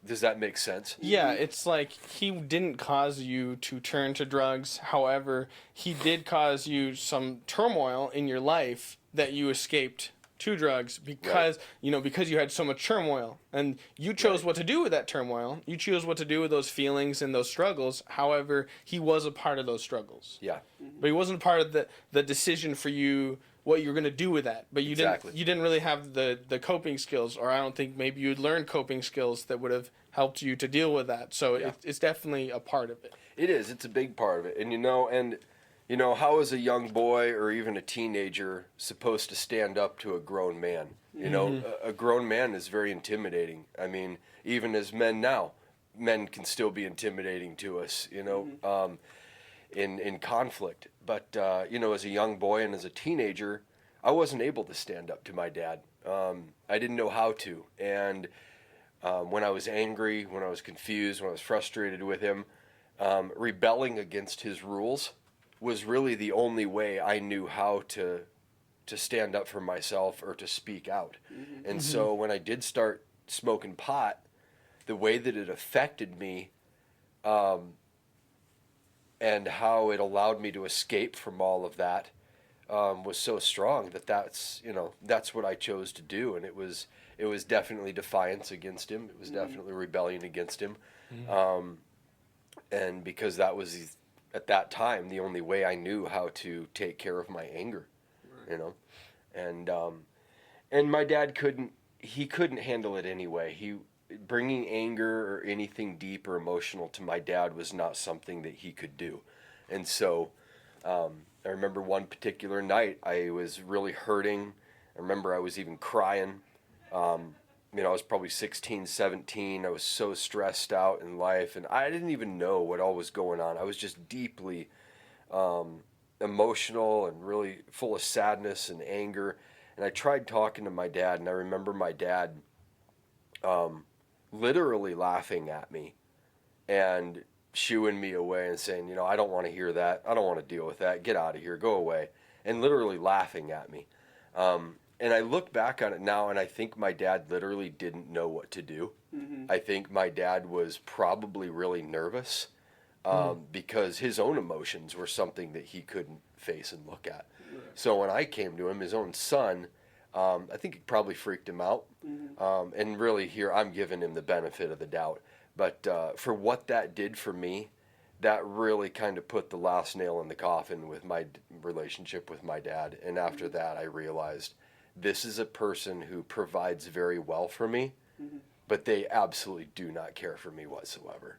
does that make sense? Yeah, it's like he didn't cause you to turn to drugs. However, he did cause you some turmoil in your life that you escaped to drugs because, because you had so much turmoil. And you chose what to do with that turmoil. You chose what to do with those feelings and those struggles. However, he was a part of those struggles. Yeah. But he wasn't part of the decision for you what you're going to do with that. But you didn't really have the coping skills, or I don't think maybe you'd learned coping skills that would have helped you to deal with that. So it's definitely a part of it. It is. It's a big part of it. And how is a young boy or even a teenager supposed to stand up to a grown man? A grown man is very intimidating. I mean, even as men now, men can still be intimidating to us, in conflict. But, as a young boy and as a teenager, I wasn't able to stand up to my dad. I didn't know how to. And when I was angry, when I was confused, when I was frustrated with him, rebelling against his rules was really the only way I knew how to stand up for myself or to speak out. And so when I did start smoking pot, the way that it affected me, and how it allowed me to escape from all of that, was so strong that's what I chose to do. And it was definitely defiance against him. It was definitely rebellion against him. And because that was, at that time, the only way I knew how to take care of my anger, and my dad couldn't handle it anyway. Bringing anger or anything deep or emotional to my dad was not something that he could do. And so, I remember one particular night I was really hurting. I remember I was even crying. I was probably 16, 17. I was so stressed out in life, and I didn't even know what all was going on. I was just deeply emotional and really full of sadness and anger. And I tried talking to my dad, and I remember my dad literally laughing at me and shooing me away and saying, I don't want to hear that. I don't want to deal with that. Get out of here. Go away. And literally laughing at me. And I look back on it now, and I think my dad literally didn't know what to do. I think my dad was probably really nervous because his own emotions were something that he couldn't face and look at. Right. So when I came to him, his own son, I think it probably freaked him out. And really here, I'm giving him the benefit of the doubt. But for what that did for me, that really kind of put the last nail in the coffin with my relationship with my dad. And after that, I realized this is a person who provides very well for me, but they absolutely do not care for me whatsoever.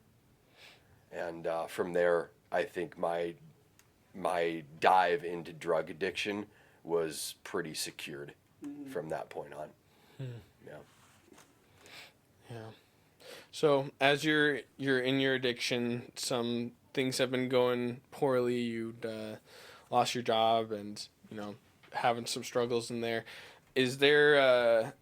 And from there, I think my dive into drug addiction was pretty secured from that point on. Yeah. So as you're in your addiction, some things have been going poorly. You'd lost your job, and having some struggles in there. Is there a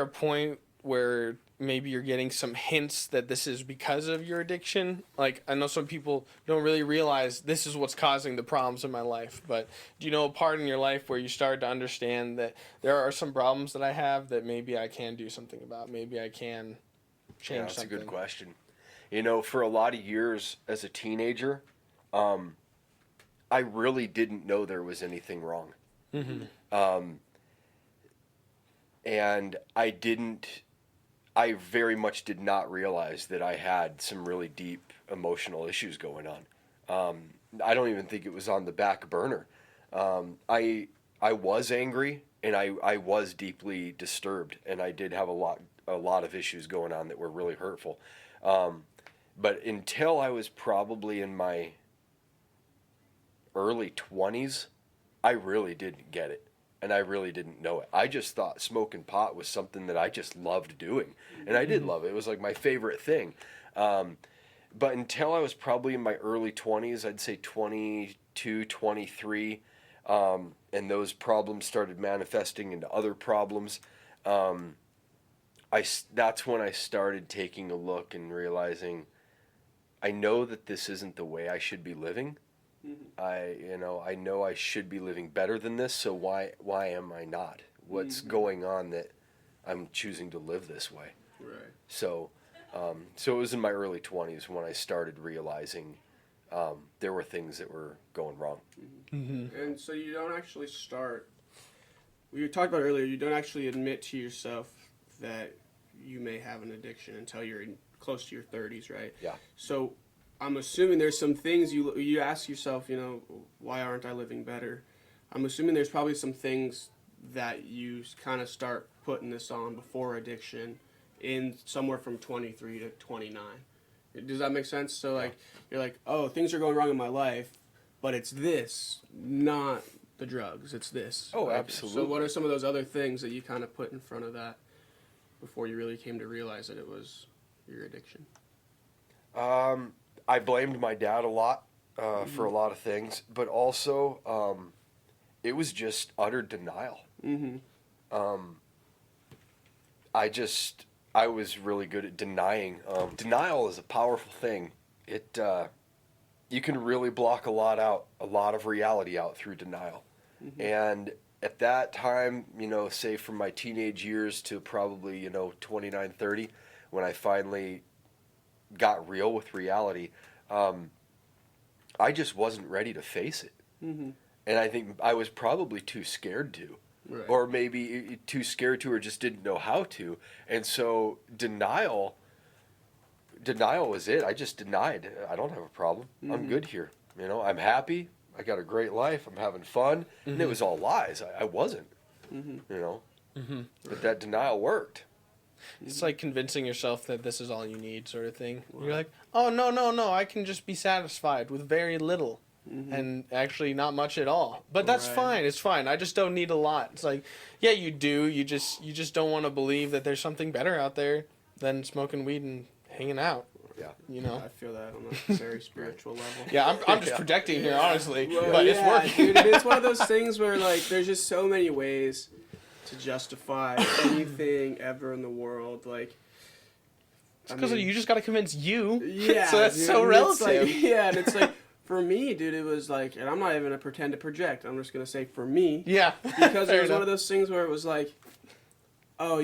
point where maybe you're getting some hints that this is because of your addiction? Like, I know some people don't really realize this is what's causing the problems in my life, but do you know a part in your life where you start to understand that there are some problems that I have that maybe I can do something about? Maybe I can change something. That's a good question. For a lot of years as a teenager, I really didn't know there was anything wrong. And I I very much did not realize that I had some really deep emotional issues going on. I don't even think it was on the back burner. I was angry, and I was deeply disturbed, and I did have a lot of issues going on that were really hurtful. But until I was probably in my early 20s, I really didn't get it. And I really didn't know it. I just thought smoking pot was something that I just loved doing. And I did love it. It was like my favorite thing. But until I was probably in my early 20s, I'd say 22, 23, and those problems started manifesting into other problems, that's when I started taking a look and realizing I know that this isn't the way I should be living. I know I should be living better than this, so why am I not? What's going on that I'm choosing to live this way? Right. So it was in my early 20s when I started realizing there were things that were going wrong. And so you don't actually start, we talked about earlier, you don't actually admit to yourself that you may have an addiction until you're close to your 30s, right? Yeah. So I'm assuming there's some things you ask yourself, why aren't I living better? I'm assuming there's probably some things that you kind of start putting this on before addiction in somewhere from 23 to 29. Does that make sense? So like you're like, oh, things are going wrong in my life, but it's this, not the drugs. It's this. Oh, Like, absolutely. So what are some of those other things that you kind of put in front of that before you really came to realize that it was your addiction? I blamed my dad a lot for a lot of things, but also it was just utter denial. I was really good at denying. Denial is a powerful thing. It you can really block a lot of reality out through denial. And at that time, say from my teenage years to probably 29, 30, when I finally got real with reality, I just wasn't ready to face it. And I think I was probably too scared to. Right. Or maybe too scared to, or just didn't know how to. And so denial was it. I just denied. I don't have a problem. I'm good here. I'm happy. I got a great life. I'm having fun. And it was all lies. I wasn't. But that denial worked. It's like convincing yourself that this is all you need, sort of thing. Wow. You're like, oh, no, I can just be satisfied with very little. And actually not much at all. But that's fine. It's fine. I just don't need a lot. It's like, yeah, you do. You just don't want to believe that there's something better out there than smoking weed and hanging out. Yeah. I feel that on a very spiritual level. Yeah, I'm just projecting here, honestly. Well, but it's working. Dude, it's one of those things where, like, there's just so many ways to justify anything ever in the world. Like, it's because you just got to convince you. Yeah. So that's dude, so relative. And it's like, for me, dude, it was like, and I'm not even going to pretend to project. I'm just going to say for me. Yeah. Because it was one of those things where it was like, oh,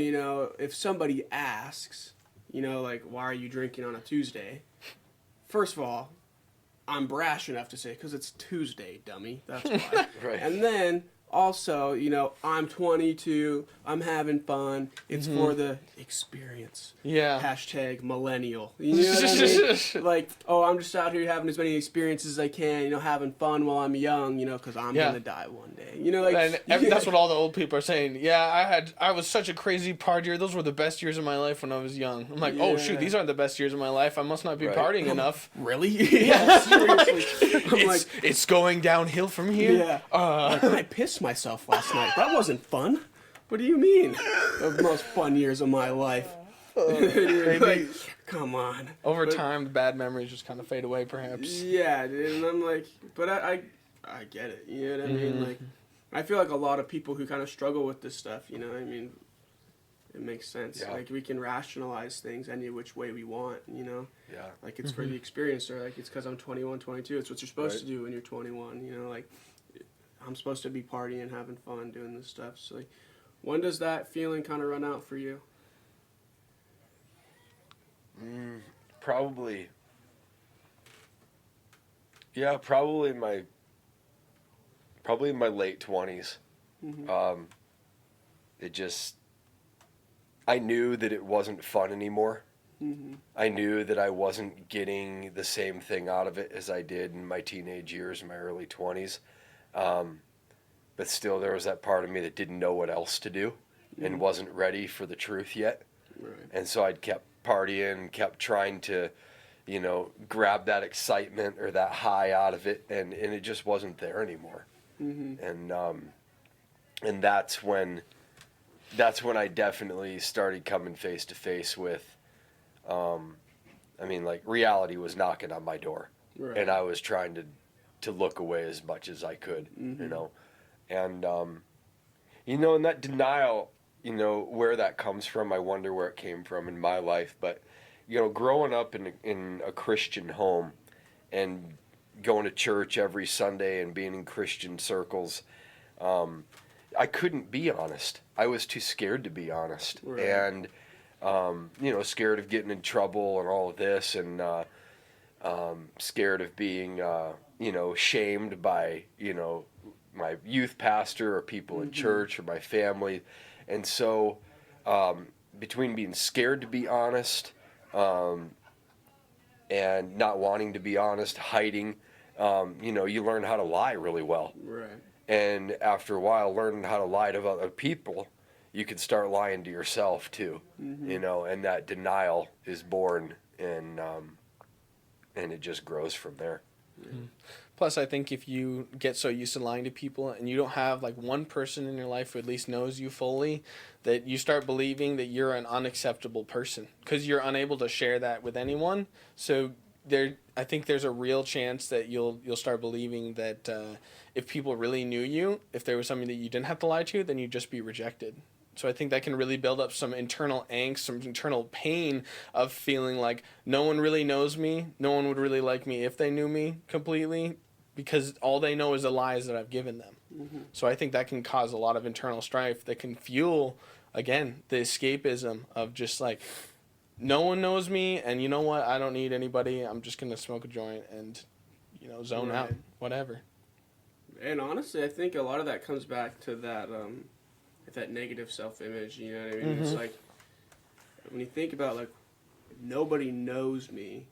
if somebody asks, like, why are you drinking on a Tuesday? First of all, I'm brash enough to say, because it's Tuesday, dummy. That's why. Right. And then, also, I'm 22. I'm having fun. It's for the experience. Yeah. Hashtag millennial. You know what I mean? Like, oh, I'm just out here having as many experiences as I can, having fun while I'm young, because I'm going to die one day. That's what all the old people are saying. Yeah, I was such a crazy partier. Those were the best years of my life when I was young. I'm like, oh, shoot, these aren't the best years of my life. I must not be partying enough. Really? Yeah, seriously. It's going downhill from here? Yeah. I pissed myself last night. That wasn't fun. What do you mean? The most fun years of my life. Like, come on. Over time, the bad memories just kind of fade away, perhaps. Yeah, dude, and I'm like, but I get it. You know what I mean? Like, I feel like a lot of people who kind of struggle with this stuff, it makes sense. Yeah. Like, we can rationalize things any which way we want, Yeah. Like, it's for the experience, or like, it's because I'm 21, 22. It's what you're supposed to do when you're 21, like, I'm supposed to be partying, having fun, doing this stuff. So, like, when does that feeling kind of run out for you? Probably. Yeah, probably in my late 20s. It just, I knew that it wasn't fun anymore. Mm-hmm. I knew that I wasn't getting the same thing out of it as I did in my teenage years, in my early 20s. But still, there was that part of me that didn't know what else to do and wasn't ready for the truth yet. Right. And so I'd kept partying, kept trying to, grab that excitement or that high out of it, and it just wasn't there anymore. Mm-hmm. And that's when I definitely started coming face to face with, reality was knocking on my door, Right. and I was trying to look away as much as I could, and and that denial, where that comes from, I wonder where it came from in my life, but growing up in a Christian home and going to church every Sunday and being in Christian circles, I couldn't be honest. I was too scared to be honest. Right. And, scared of getting in trouble and all of this, and scared of being, shamed by, my youth pastor or people in church or my family. And so, between being scared to be honest, and not wanting to be honest, hiding, you learn how to lie really well. Right. And after a while, learning how to lie to other people, you can start lying to yourself too, and that denial is born, and it just grows from there. Plus, I think if you get so used to lying to people and you don't have like one person in your life who at least knows you fully, that you start believing that you're an unacceptable person because you're unable to share that with anyone. So I think there's a real chance that you'll start believing that if people really knew you, if there was something that you didn't have to lie to, then you'd just be rejected. So I think that can really build up some internal angst, some internal pain of feeling like no one really knows me, no one would really like me if they knew me completely, because all they know is the lies that I've given them. So I think that can cause a lot of internal strife that can fuel, again, the escapism of just like, no one knows me, and you know what, I don't need anybody, I'm just going to smoke a joint and, zone out, whatever. And honestly, I think a lot of that comes back to that that negative self-image, you know what I mean? It's like, when you think about, like, nobody knows me,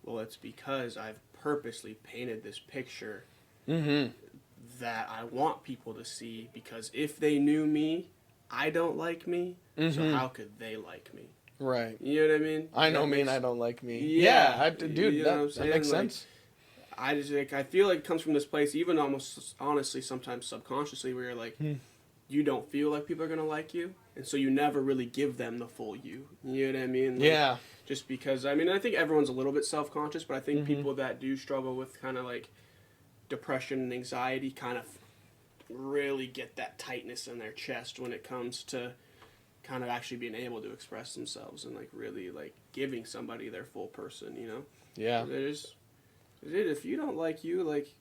well, it's because I've purposely painted this picture that I want people to see, because if they knew me, I don't like me, so how could they like me? Right. You know what I mean? I know me and I don't like me. Yeah. Dude, you know that makes sense. I just, like, I feel like it comes from this place, even almost, honestly, sometimes subconsciously, where you're like, you don't feel like people are going to like you, and so you never really give them the full you. You know what I mean? Like, Yeah. Just because, I think everyone's a little bit self-conscious, but I think people that do struggle with kind of, like, depression and anxiety kind of really get that tightness in their chest when it comes to kind of actually being able to express themselves and, like, really, like, giving somebody their full person, Yeah. If you don't like you, like,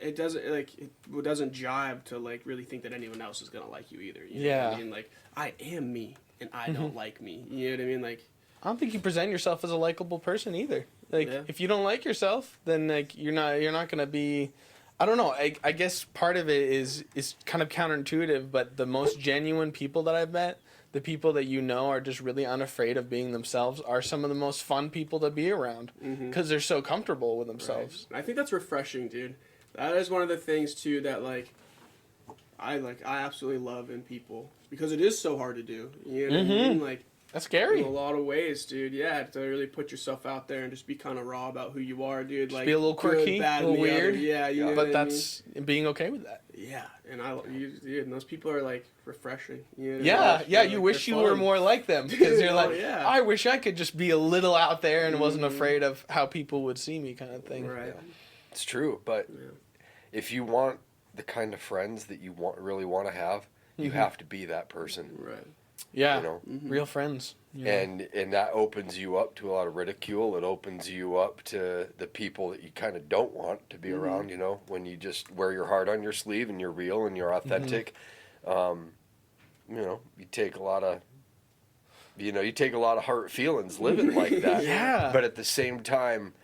it doesn't jive to, like, really think that anyone else is gonna like you either. You know what I mean? Like, I am me, and I don't like me. You know what I mean? Like, I don't think you present yourself as a likable person either. Like, if you don't like yourself, then, like, you're not gonna be. I don't know. I guess part of it is kind of counterintuitive, but the most genuine people that I've met, the people that are just really unafraid of being themselves, are some of the most fun people to be around because they're so comfortable with themselves. Right. I think that's refreshing, dude. That is one of the things too that I absolutely love in people, because it is so hard to do. You know what I mean? Like, that's scary. In a lot of ways, dude. Yeah, to really put yourself out there and just be kind of raw about who you are, dude. Just like, be a little quirky, good, bad, a little weird. Yeah, you know but what I that's being okay with that. Yeah, and and those people are, like, refreshing. You know yeah. You wish you were more like them, because you're like, I wish I could just be a little out there and wasn't afraid of how people would see me, kind of thing. Right. Yeah. It's true, but if you want the kind of friends that you really want to have, you have to be that person. Right. Yeah. Real friends. Yeah. And that opens you up to a lot of ridicule. It opens you up to the people that you kind of don't want to be around, when you just wear your heart on your sleeve and you're real and you're authentic. You take a lot of hurt feelings living like that. Yeah. But at the same time,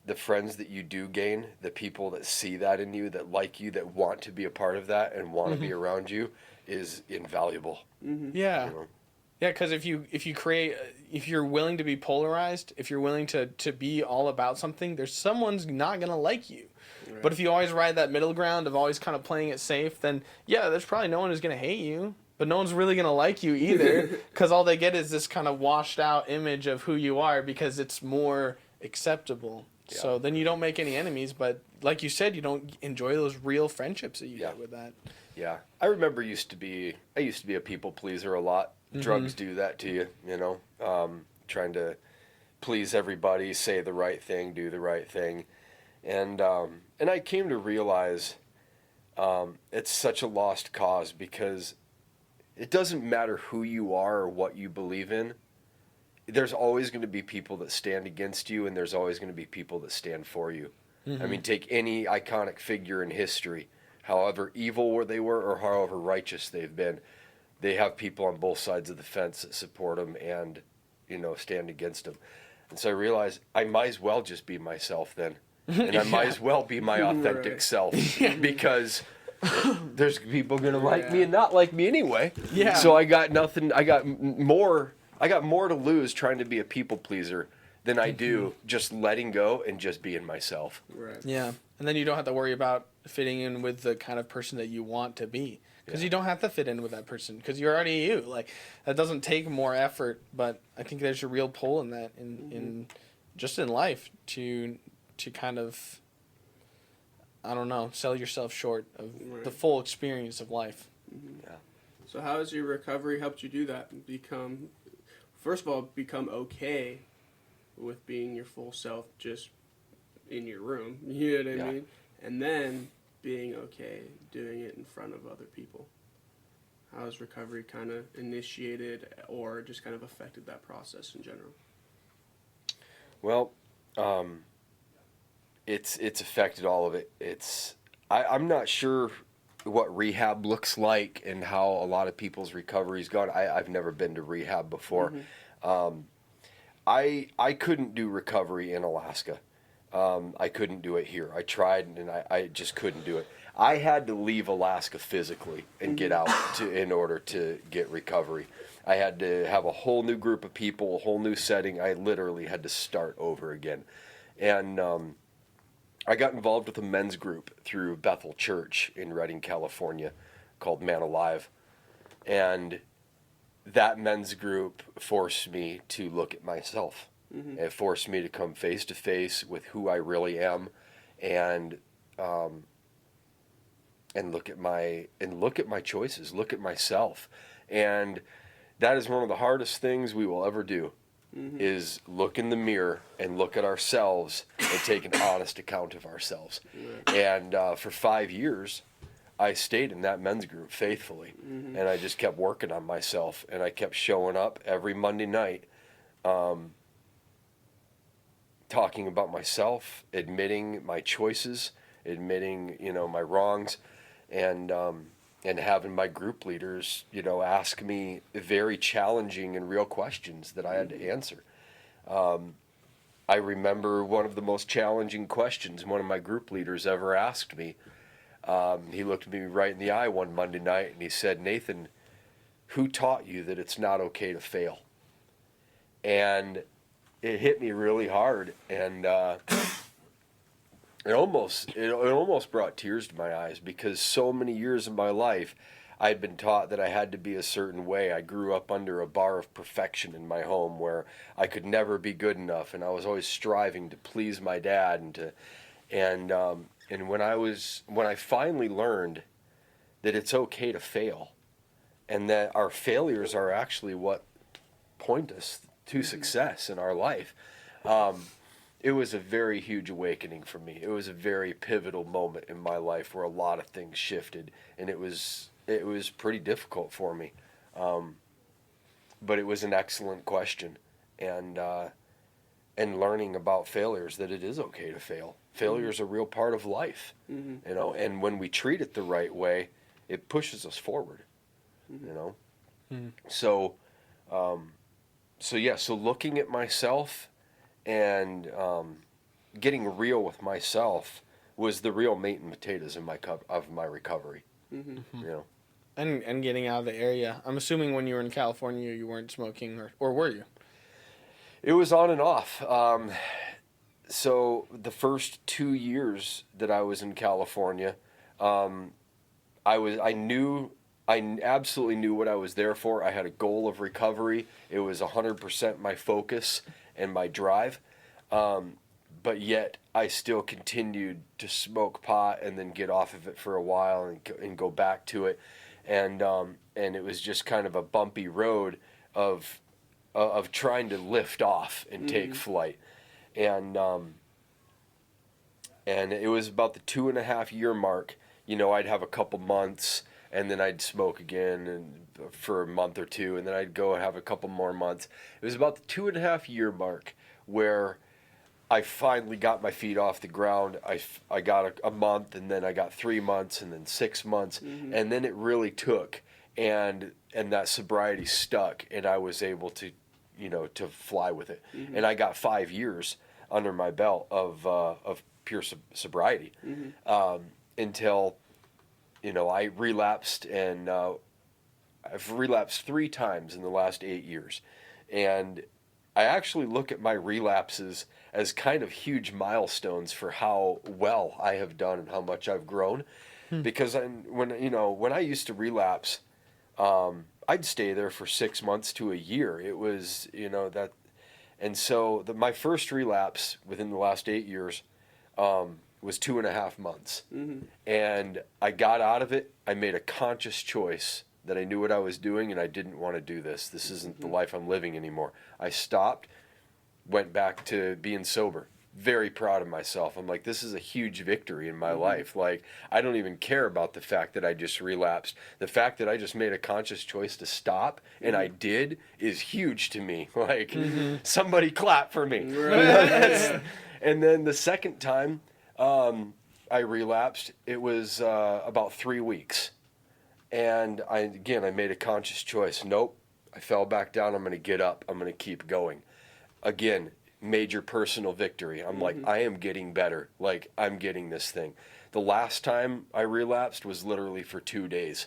the friends that you do gain, the people that see that in you, that like you, that want to be a part of that and want to be around you, is invaluable. Yeah. You know? Yeah, because if you're willing to be polarized, if you're willing to be all about something, there's someone's not gonna like you. Right. But if you always ride that middle ground of always kind of playing it safe, then yeah, there's probably no one who's gonna hate you, but no one's really gonna like you either, because all they get is this kind of washed out image of who you are because it's more acceptable. Yeah. So then you don't make any enemies, but like you said, you don't enjoy those real friendships that you get with that. Yeah, I remember I used to be a people pleaser a lot. Drugs do that to you, you know, trying to please everybody, say the right thing, do the right thing. And I came to realize it's such a lost cause, because it doesn't matter who you are or what you believe in. There's always going to be people that stand against you, and there's always going to be people that stand for you. I mean, take any iconic figure in history, however evil they were or however righteous they've been. They have people on both sides of the fence that support them and, you know, stand against them. And so I realized I might as well just be myself then. And I might as well be my authentic self, because there's people going to like me and not like me anyway. Yeah. So I got more to lose trying to be a people pleaser than I do just letting go and just being myself. Right. Yeah, and then you don't have to worry about fitting in with the kind of person that you want to be, because you don't have to fit in with that person, because you're already you. Like, that doesn't take more effort, but I think there's a real pull in that, in just in life, to kind of, I don't know, sell yourself short of the full experience of life. Yeah. So how has your recovery helped you do that? First of all, become okay with being your full self just in your room, you know what I mean? And then being okay doing it in front of other people. How has recovery kind of initiated or just kind of affected that process in general? Well, it's affected all of it. I'm not sure what rehab looks like and how a lot of people's recovery's gone. I've never been to rehab before. I couldn't do recovery in Alaska. I couldn't do it here. I tried, and I just couldn't do it. I had to leave Alaska physically and get out in order to get recovery. I had to have a whole new group of people, a whole new setting. I literally had to start over again. And I got involved with a men's group through Bethel Church in Redding, California, called Man Alive. And that men's group forced me to look at myself. It forced me to come face to face with who I really am, and look at my choices, look at myself. And that is one of the hardest things we will ever do, is look in the mirror and look at ourselves and take an honest account of ourselves. And for 5 years, I stayed in that men's group faithfully, and I just kept working on myself, and I kept showing up every Monday night, talking about myself, admitting my choices, admitting, my wrongs, and having my group leaders, ask me very challenging and real questions that I had to answer. I remember one of the most challenging questions one of my group leaders ever asked me. He looked me right in the eye one Monday night, and he said, "Nathan, who taught you that it's not okay to fail?" And it hit me really hard, and it almost brought tears to my eyes, because so many years of my life I'd been taught that I had to be a certain way. I grew up under a bar of perfection in my home where I could never be good enough, and I was always striving to please my dad and when I finally learned that it's okay to fail, and that our failures are actually what point us to success in our life, it was a very huge awakening for me. It was a very pivotal moment in my life where a lot of things shifted, and it was pretty difficult for me, but it was an excellent question, and learning about failures, that it is okay to fail. Failure is a real part of life, and when we treat it the right way, it pushes us forward, So looking at myself and getting real with myself was the real meat and potatoes of my recovery. And getting out of the area. I'm assuming when you were in California, you weren't smoking, or were you? It was on and off. So the first 2 years that I was in California, I absolutely knew what I was there for. I had a goal of recovery. It was 100% my focus and my drive. But yet I still continued to smoke pot and then get off of it for a while and go back to it. And it was just kind of a bumpy road of trying to lift off and take flight. And it was about the 2.5 year mark. I'd have a couple months, and then I'd smoke again for a month or two, and then I'd go have a couple more months. It was about the 2.5 year mark where I finally got my feet off the ground. I got a month, and then I got 3 months, and then 6 months, and then it really took, and that sobriety stuck, and I was able to, to fly with it. And I got 5 years under my belt of pure sobriety, until, I relapsed, and I've relapsed 3 times in the last 8 years. And I actually look at my relapses as kind of huge milestones for how well I have done and how much I've grown. Because when I used to relapse, I'd stay there for 6 months to a year. It was, that. And so my first relapse within the last 8 years was 2.5 months. And I got out of it. I made a conscious choice that I knew what I was doing, and I didn't want to do this. This isn't the life I'm living anymore. I stopped, went back to being sober. Very proud of myself. I'm like, this is a huge victory in my life. Like, I don't even care about the fact that I just relapsed. The fact that I just made a conscious choice to stop, and I did, is huge to me. Like, somebody clap for me. And then the second time I relapsed, it was about 3 weeks. And I made a conscious choice. Nope, I fell back down. I'm going to get up. I'm going to keep going. Again, major personal victory. I'm like, I am getting better. Like, I'm getting this thing. The last time I relapsed was literally for 2 days.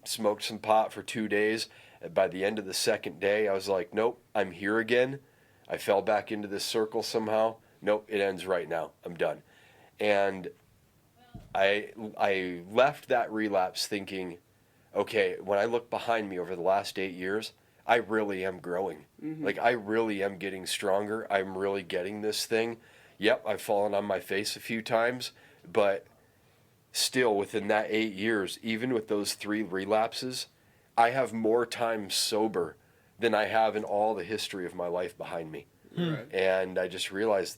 Smoked some pot for 2 days. By the end of the second day, I was like, nope, I'm here again. I fell back into this circle somehow. Nope, it ends right now. I'm done. And I left that relapse thinking, okay, when I look behind me over the last 8 years, I really am growing. Like, I really am getting stronger. I'm really getting this thing. Yep, I've fallen on my face a few times, but still within that 8 years, even with those 3 relapses, I have more time sober than I have in all the history of my life behind me. Right. And I just realized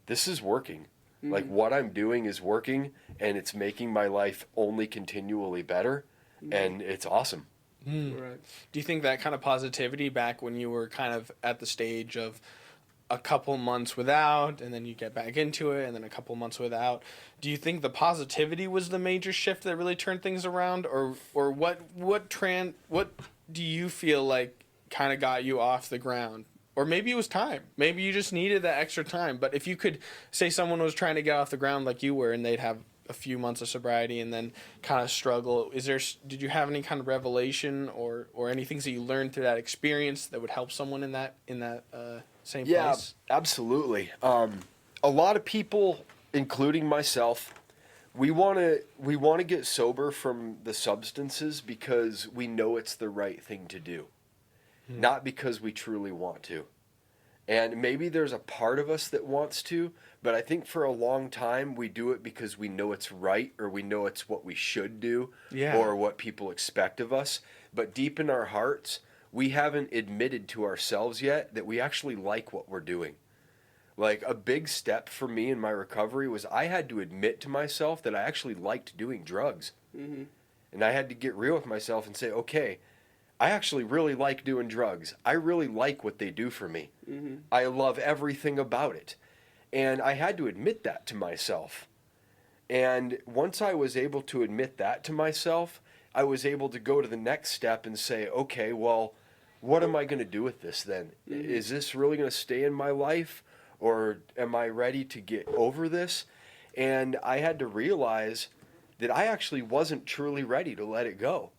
this is working. Like, what I'm doing is working, and it's making my life only continually better, and it's awesome. Right. Do you think that kind of positivity back when you were kind of at the stage of a couple months without, and then you get back into it, and then a couple months without, do you think the positivity was the major shift that really turned things around, or what do you feel like kind of got you off the ground? Or maybe it was time. Maybe you just needed that extra time. But if you could say someone was trying to get off the ground like you were, and they'd have a few months of sobriety and then kind of struggle, did you have any kind of revelation or any things that you learned through that experience that would help someone in that same place? Yeah, absolutely. A lot of people, including myself, we want to get sober from the substances because we know it's the right thing to do. Not because we truly want to. And maybe there's a part of us that wants to, but I think for a long time we do it because we know it's right, or we know it's what we should do, or what people expect of us. But deep in our hearts, we haven't admitted to ourselves yet that we actually like what we're doing. Like, a big step for me in my recovery was I had to admit to myself that I actually liked doing drugs. And I had to get real with myself and say, okay, I actually really like doing drugs. I really like what they do for me. I love everything about it. And I had to admit that to myself. And once I was able to admit that to myself, I was able to go to the next step and say, okay, well, what am I going to do with this then? Is this really going to stay in my life? Or am I ready to get over this? And I had to realize that I actually wasn't truly ready to let it go.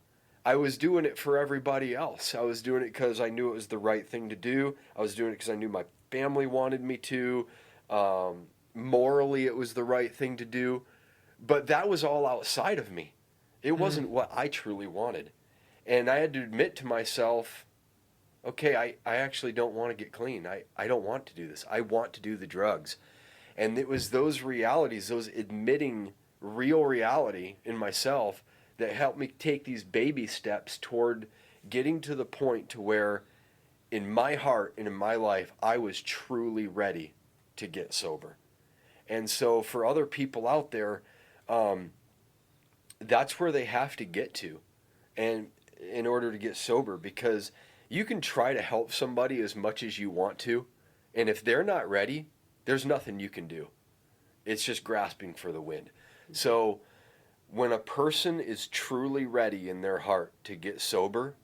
I was doing it for everybody else. I was doing it because I knew it was the right thing to do. I was doing it because I knew my family wanted me to. Morally, it was the right thing to do. But that was all outside of me. It wasn't what I truly wanted. And I had to admit to myself, okay, I actually don't want to get clean. I don't want to do this. I want to do the drugs. And it was those realities, those admitting real reality in myself that helped me take these baby steps toward getting to the point to where in my heart and in my life, I was truly ready to get sober. And so for other people out there, that's where they have to get to, and in order to get sober, because you can try to help somebody as much as you want to, and if they're not ready, there's nothing you can do. It's just grasping for the wind. So when a person is truly ready in their heart to get sober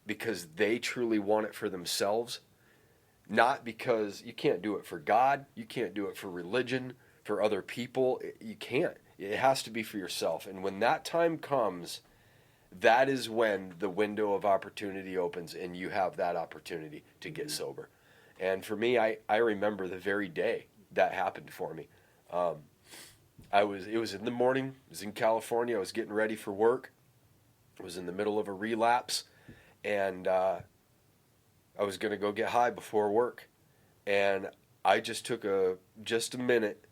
because they truly want it for themselves, not because you can't do it for God, you can't do it for religion, for other people, you can't. It has to be for yourself. And when that time comes, that is when the window of opportunity opens and you have that opportunity to get sober. And for me, I remember the very day that happened for me. It was in the morning, I was in California, I was getting ready for work. I was in the middle of a relapse, and I was going to go get high before work. And I just took just a minute,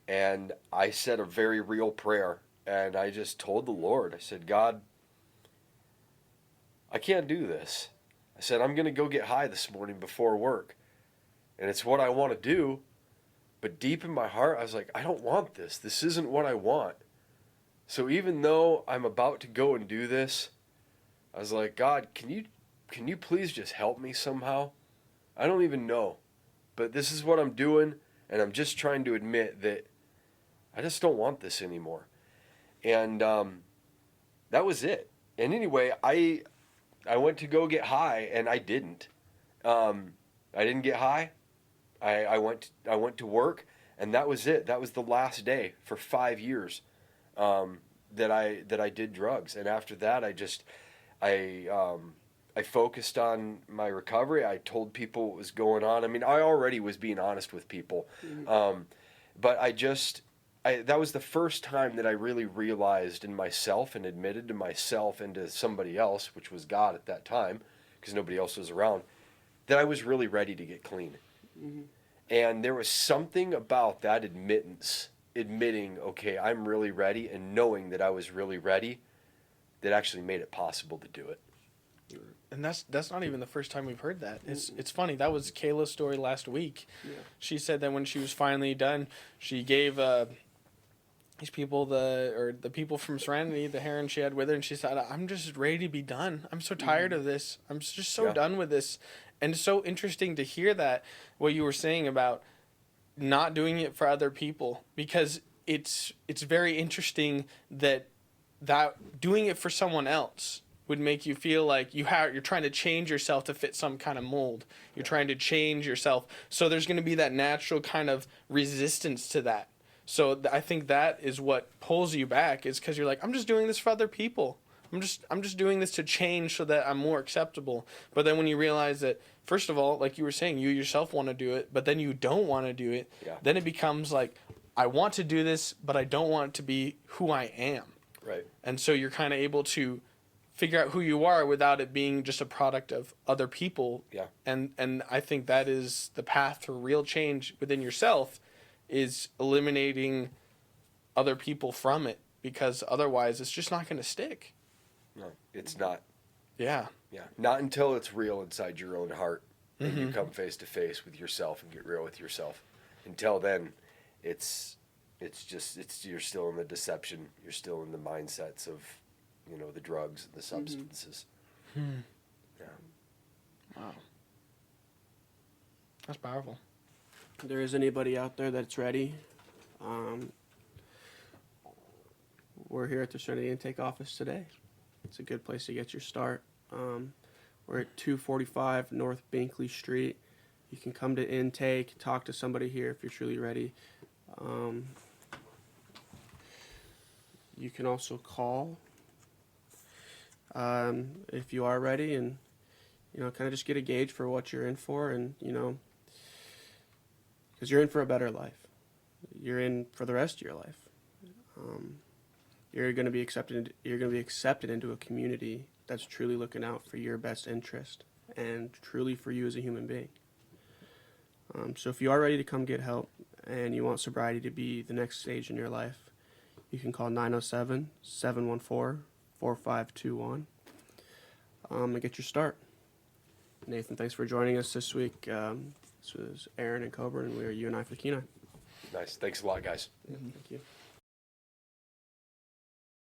and I said a very real prayer, and I just told the Lord, I said, God, I can't do this. I said, I'm going to go get high this morning before work, and it's what I want to do, but deep in my heart, I was like, I don't want this. This isn't what I want. So even though I'm about to go and do this, I was like, God, can you please just help me somehow? I don't even know, but this is what I'm doing, and I'm just trying to admit that I just don't want this anymore. And that was it. And anyway, I went to go get high, and I didn't. I didn't get high. I went to work, and that was it. That was the last day for 5 years that I did drugs. And after that, I focused on my recovery. I told people what was going on. I mean, I already was being honest with people, but that was the first time that I really realized in myself and admitted to myself and to somebody else, which was God at that time, because nobody else was around, that I was really ready to get clean. Mm-hmm. And there was something about that admitting, okay, I'm really ready, and knowing that I was really ready, that actually made it possible to do it. And that's not even the first time we've heard that. It's funny. That was Kayla's story last week. Yeah. She said that when she was finally done, she gave these people the people from Serenity the heroin she had with her, and she said, I'm just ready to be done. I'm so tired of this. I'm just so done with this. And it's so interesting to hear that, what you were saying about not doing it for other people, because it's very interesting that doing it for someone else would make you feel like you're trying to change yourself to fit some kind of mold. You're trying to change yourself. So there's going to be that natural kind of resistance to that. So I think that is what pulls you back, is because you're like, I'm just doing this for other people. I'm just doing this to change so that I'm more acceptable. But then when you realize that, first of all, like you were saying, you yourself want to do it, but then you don't want to do it, then it becomes like, I want to do this, but I don't want it to be who I am. Right. And so you're kind of able to figure out who you are without it being just a product of other people. Yeah. And I think that is the path to real change within yourself, is eliminating other people from it, because otherwise it's just not going to stick. No, it's not. Yeah. Yeah. Not until it's real inside your own heart and you come face to face with yourself and get real with yourself. Until then, it's you're still in the deception. You're still in the mindsets of, the drugs and the substances. Yeah. Wow. That's powerful. If there is anybody out there that's ready, we're here at the Serenity Intake office today. It's a good place to get your start. We're at 245 North Binkley Street. You can come to intake, talk to somebody here if you're truly ready. You can also call if you are ready, and kind of just get a gauge for what you're in for, and because you're in for a better life. You're in for the rest of your life. You're going to be accepted. You're going to be accepted into a community that's truly looking out for your best interest and truly for you as a human being. So if you are ready to come get help and you want sobriety to be the next stage in your life, you can call 907-714-4521 and get your start. Nathan, thanks for joining us this week. This was Aaron and Koebryn, and we are UNI for Kenai. Nice. Thanks a lot, guys. Yeah, thank you.